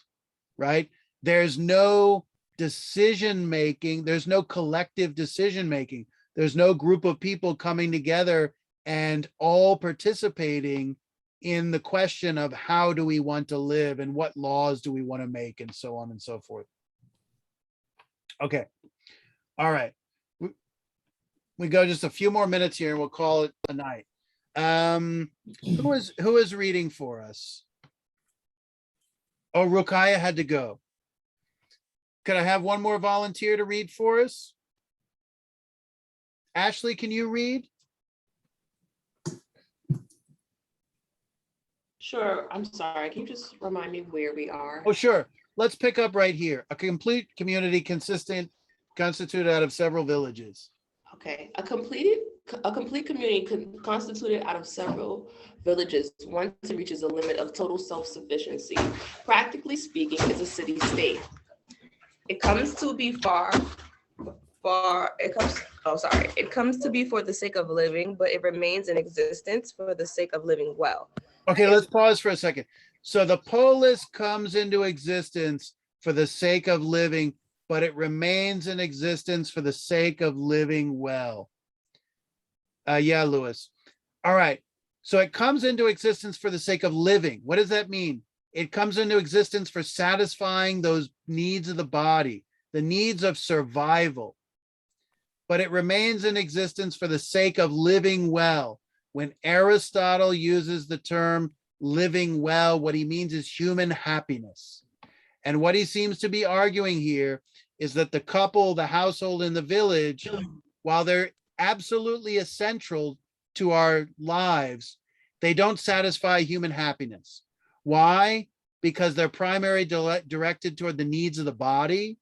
right? There's no decision making. There's no collective decision making. There's no group of people coming together and all participating in the question of how do we want to live and what laws do we want to make and so on and so forth. Okay. All right. We go just a few more minutes here and we'll call it a night. Who is reading for us? Oh, Rukeya had to go. Could I have one more volunteer to read for us? Ashley, can you read? Sure. I'm sorry. Can you just remind me where we are? Oh, sure. Let's pick up right here. A complete community constituted out of several villages. Okay. A complete community constituted out of several villages once it reaches a limit of total self-sufficiency, practically speaking, is a city-state. It comes to be it comes to be for the sake of living, but it remains in existence for the sake of living well. Okay, let's pause for a second. So the polis comes into existence for the sake of living, but it remains in existence for the sake of living well. Yeah, Lewis. All right. So it comes into existence for the sake of living. What does that mean? It comes into existence for satisfying those needs of the body, the needs of survival. But it remains in existence for the sake of living well. When Aristotle uses the term living well, what he means is human happiness. And what he seems to be arguing here is that the couple, the household, and the village, while they're absolutely essential to our lives, they don't satisfy human happiness. Why? Because they're primarily directed toward the needs of the body,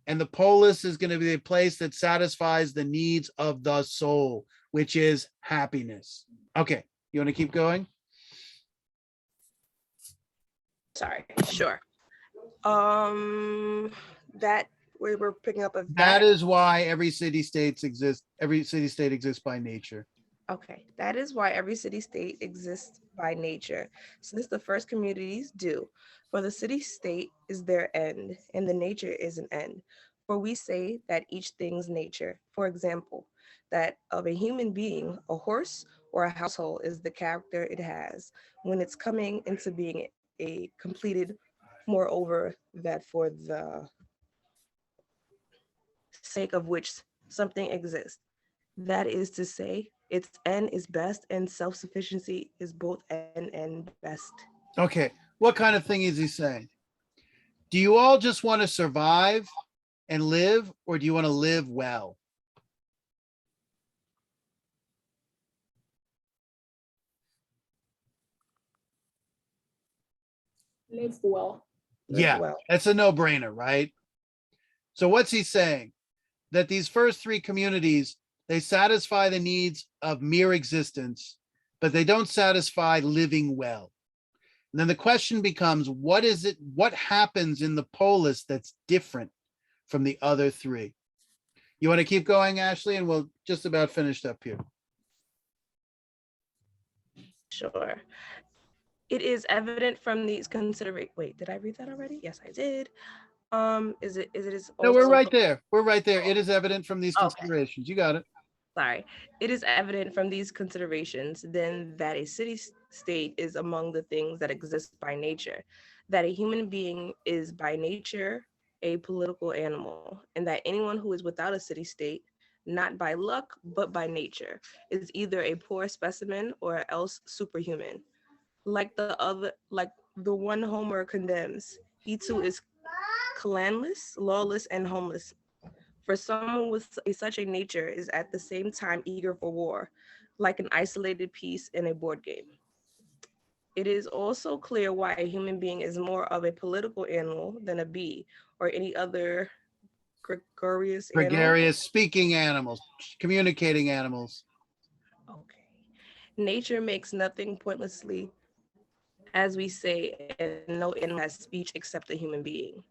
and the polis is going to be a place that satisfies the needs of the soul, which is happiness. Okay, you want to keep going? Sorry, sure. That we were picking up of That is why every city-state exists. Every city-state exists by nature. Okay, that is why every city-state exists by nature, since the first communities do. For the city-state is their end, and the nature is an end. For we say that each thing's nature, for example, that of a human being, a horse or a household is the character it has when it's coming into being a completed, moreover, that for the sake of which something exists. That is to say, its end is best and self-sufficiency is both end and best. Okay, what kind of thing is he saying? Do you all just want to survive and live, or do you want to live well? Live well. Live Yeah, well. that's a no-brainer, right? So what's he saying? That these first three communities, they satisfy the needs of mere existence, but they don't satisfy living well. And then the question becomes, what is it, what happens in the polis that's different from the other three? You want to keep going, Ashley, and we'll just about finished up here. Sure. It is evident from these considerations. Wait, did I read that already? Yes, I did. Is No, we're also right there. We're right there. It is evident from these Okay. considerations. You got it. Sorry. It is evident from these considerations then that a city state is among the things that exist by nature, that a human being is by nature a political animal, and that anyone who is without a city state, not by luck, but by nature, is either a poor specimen or else superhuman. Like the one Homer condemns, he too is clanless, lawless, and homeless. For someone with such a nature is at the same time eager for war, like an isolated piece in a board game. It is also clear why a human being is more of a political animal than a bee or any other gregarious animal. Gregarious, speaking animals, communicating animals. Okay. Nature makes nothing pointlessly, as we say, and no animal has speech except a human being.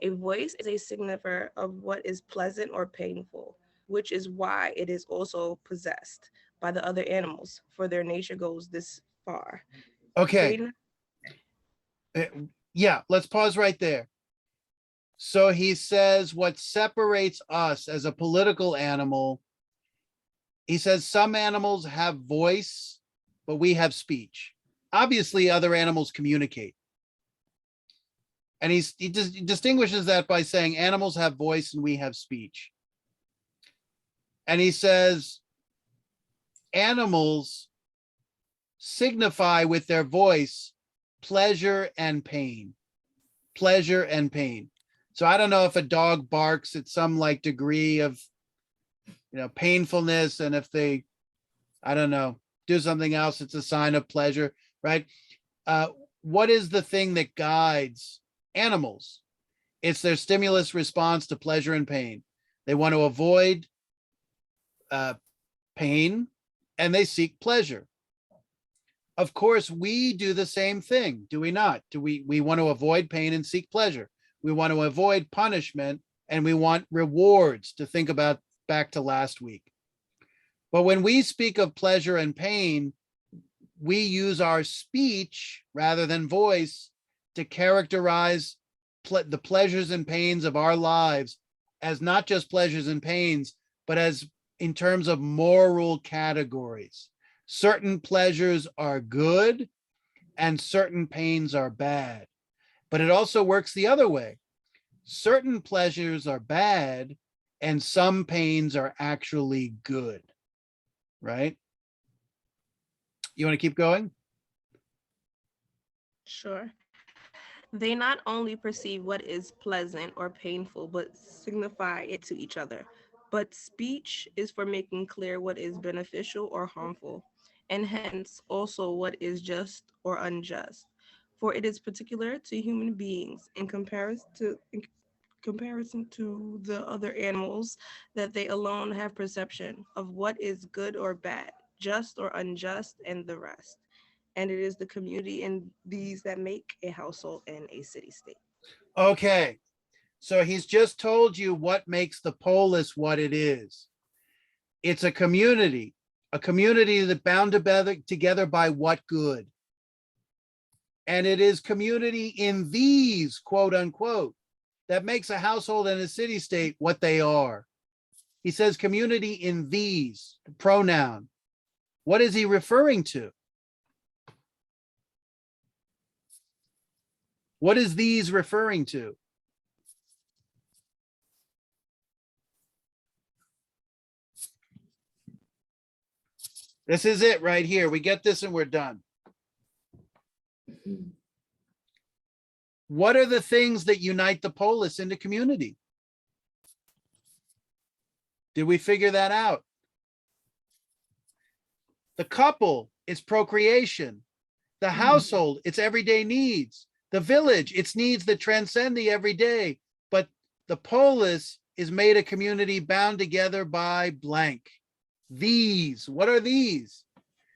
A voice is a signifier of what is pleasant or painful, which is why it is also possessed by the other animals, for their nature goes this far. Okay. Yeah, let's pause right there. So he says what separates us as a political animal, he says some animals have voice, but we have speech. Obviously, other animals communicate. And he distinguishes that by saying animals have voice and we have speech. And he says animals signify with their voice pleasure and pain. Pleasure and pain. So I don't know if a dog barks at some like degree of, painfulness, and if they, I don't know, do something else, it's a sign of pleasure, right? What is the thing that guides animals? It's their stimulus response to pleasure and pain. They want to avoid pain, and they seek pleasure. Of course, we do the same thing, do we not? Do we want to avoid pain and seek pleasure? We want to avoid punishment, and we want rewards, to think about back to last week. But when we speak of pleasure and pain, we use our speech rather than voice to characterize the pleasures and pains of our lives as not just pleasures and pains, but as in terms of moral categories. Certain pleasures are good and certain pains are bad. But it also works the other way. Certain pleasures are bad and some pains are actually good, right? You want to keep going? Sure. They not only perceive what is pleasant or painful, but signify it to each other. But speech is for making clear what is beneficial or harmful, and hence also what is just or unjust. For it is particular to human beings in comparison to the other animals that they alone have perception of what is good or bad, just or unjust, and the rest. And it is the community in these that make a household and a city state. Okay. So he's just told you what makes the polis what it is. It's a community that bound together by what good? And it is community in these, quote unquote, that makes a household and a city state what they are. He says community in these, the pronoun. What is he referring to? What is these referring to? This is it right here. We get this and we're done. What are the things that unite the polis into community? Did we figure that out? The couple, it's procreation. The household, it's everyday needs. The village, it's needs that transcend the everyday. But the polis is made a community bound together by blank. These, what are these?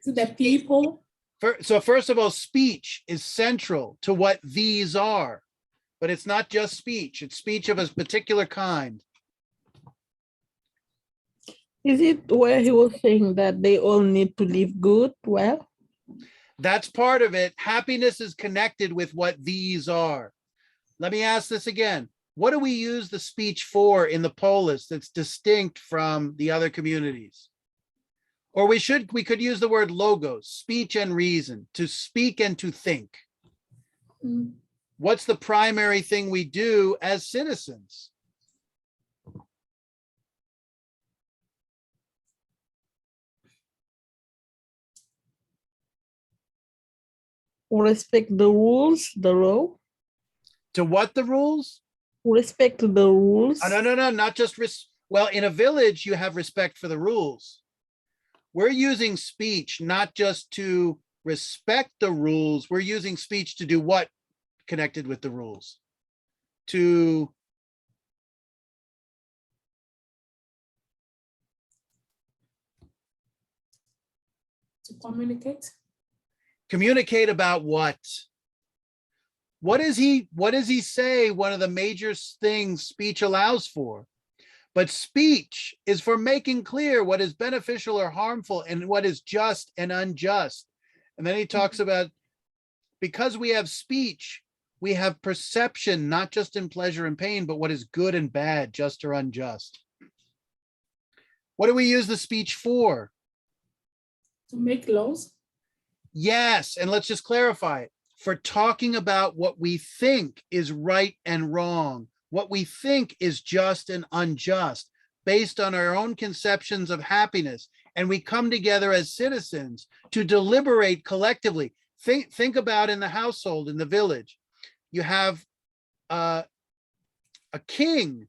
To the people. So first of all, speech is central to what these are, but it's not just speech. It's speech of a particular kind. Is it where he was saying that they all need to live good? Well, That's part of it. Happiness is connected with what these are. Let me ask this again. What do we use the speech for in the polis that's distinct from the other communities? Or we could use the word logos, speech and reason, to speak and to think. What's the primary thing we do as citizens? respect the rules, the law. To what the rules? Respect the rules. Oh, no, not just well, in a village, you have respect for the rules. We're using speech not just to respect the rules. We're using speech to do what connected with the rules? To Communicate. communicate about what? What does he say? One of the major things speech allows for. But speech is for making clear what is beneficial or harmful and what is just and unjust. And then he talks about, because we have speech, we have perception, not just in pleasure and pain, but what is good and bad, just or unjust. What do we use the speech for? To make laws. Yes, and let's just clarify it. For talking about what we think is right and wrong, what we think is just and unjust, based on our own conceptions of happiness. And we come together as citizens to deliberate collectively. Think about in the household, in the village, you have a king,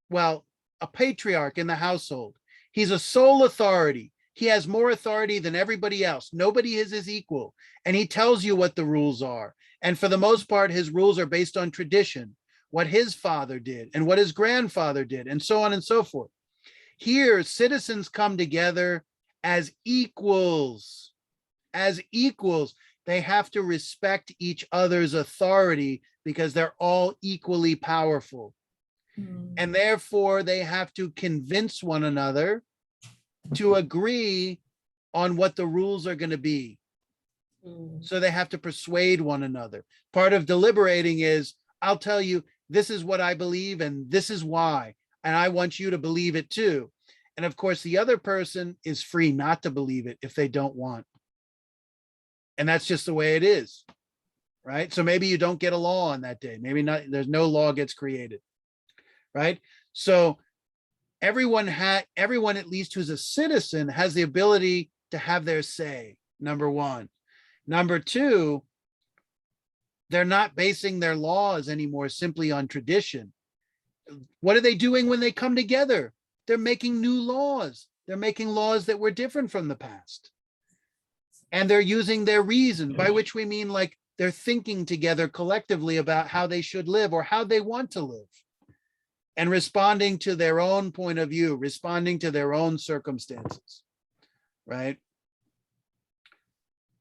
well, a patriarch in the household. He's a sole authority. He has more authority than everybody else. Nobody is his equal. And he tells you what the rules are. And for the most part, his rules are based on tradition, what his father did and what his grandfather did, and so on and so forth. Here, citizens come together as equals. As equals, they have to respect each other's authority because they're all equally powerful. And therefore, they have to convince one another to agree on what the rules are going to be. So they have to persuade one another. Part of deliberating is, I'll tell you, this is what I believe and this is why, and I want you to believe it too. And of course, the other person is free not to believe it if they don't want. And that's just the way it is, right? So maybe you don't get a law on that day. Maybe not, there's no law gets created, right? So everyone, at least who's a citizen, has the ability to have their say, number one. Number two, they're not basing their laws anymore simply on tradition. What are they doing when they come together? They're making new laws. They're making laws that were different from the past. And they're using their reason, by which we mean like they're thinking together collectively about how they should live or how they want to live, and responding to their own point of view, responding to their own circumstances, right?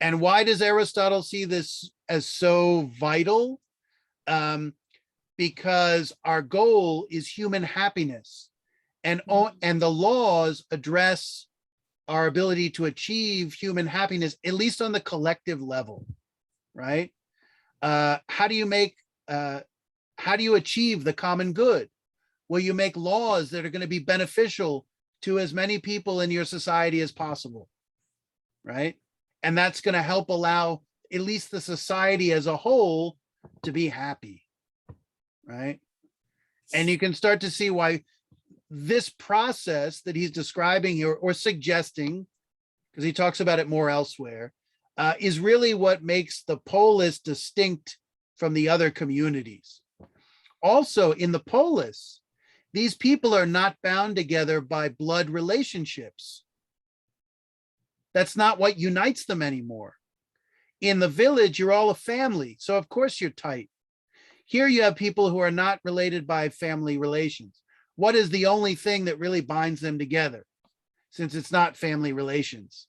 And why does Aristotle see this as so vital? Because our goal is human happiness, and the laws address our ability to achieve human happiness, at least on the collective level, right? How do you achieve the common good? Well, you make laws that are going to be beneficial to as many people in your society as possible. right? And that's going to help allow at least the society as a whole to be happy, right? And you can start to see why this process that he's describing here or suggesting, because he talks about it more elsewhere, is really what makes the polis distinct from the other communities. Also, in the polis, these people are not bound together by blood relationships. That's not what unites them anymore. In the village, you're all a family, so of course you're tight. Here you have people who are not related by family relations. What is the only thing that really binds them together, since it's not family relations?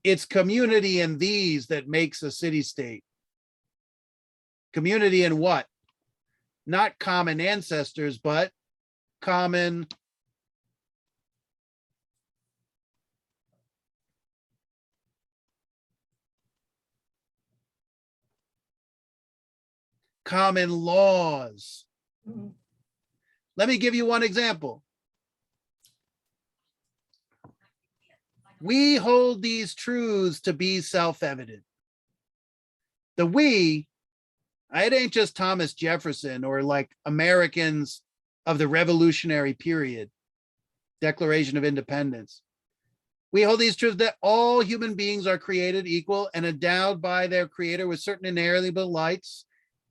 It's community in these that makes a city-state. Community in what? Not common ancestors, but common laws. Let me give you one example. We hold these truths to be self-evident. The we, it ain't just Thomas Jefferson or like Americans of the Revolutionary period, Declaration of Independence. We hold these truths that all human beings are created equal and endowed by their creator with certain inalienable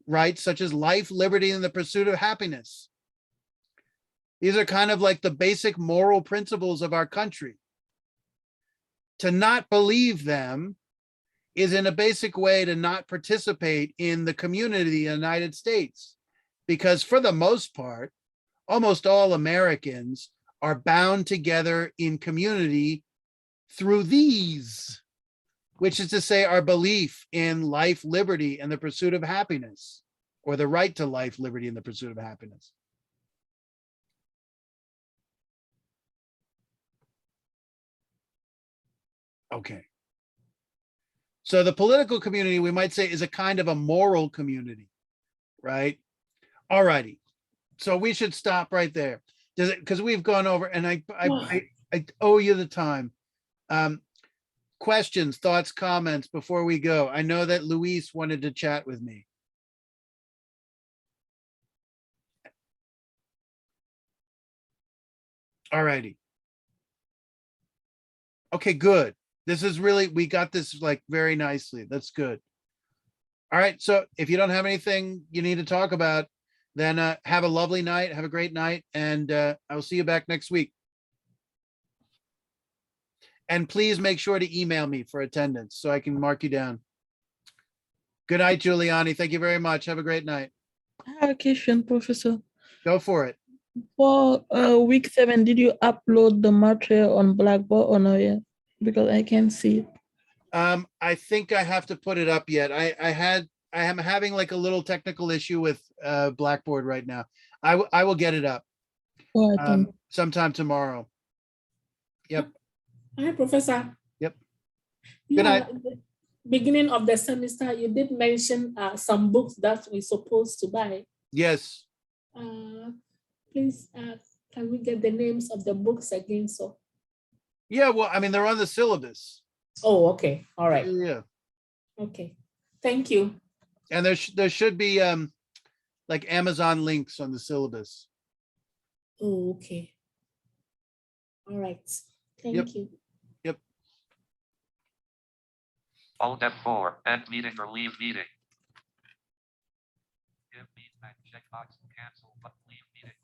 rights such as life, liberty, and the pursuit of happiness. These are kind of like the basic moral principles of our country. To not believe them is in a basic way to not participate in the community of the United States, because for the most part, almost all Americans are bound together in community through these, which is to say our belief in life, liberty, and the pursuit of happiness, or the right to life, liberty, and the pursuit of happiness. Okay. So the political community, we might say, is a kind of a moral community, right? All righty. So we should stop right there. Does it, because we've gone over, and I owe you the time. Questions, thoughts, comments before we go? I know that Luis wanted to chat with me. All righty. Okay, good. This is really, we got this like very nicely. That's good. All right. So if you don't have anything you need to talk about, then have a lovely night. Have a great night. And I will see you back next week. And please make sure to email me for attendance so I can mark you down. Good night, Giuliani. Thank you very much. Have a great night. I have a question, Professor. Go for it. For week 7, did you upload the material on Blackboard or not yet? Because I can't see it. I think I have to put it up yet. I am having like a little technical issue with Blackboard right now. I will get it up Oh, I think. sometime tomorrow. Yep. Hi, Professor. Yep. Good night. At the beginning of the semester, you did mention some books that we're supposed to buy. Yes. Please, can we get the names of the books again? So. Yeah, well, I mean, they're on the syllabus. Oh, okay. All right. Yeah. Okay. Thank you. And there should be like Amazon links on the syllabus. Oh, okay. All right. Thank you. Yep. Alt F4, end meeting or leave meeting. Give feedback checkbox, cancel, but leave meeting.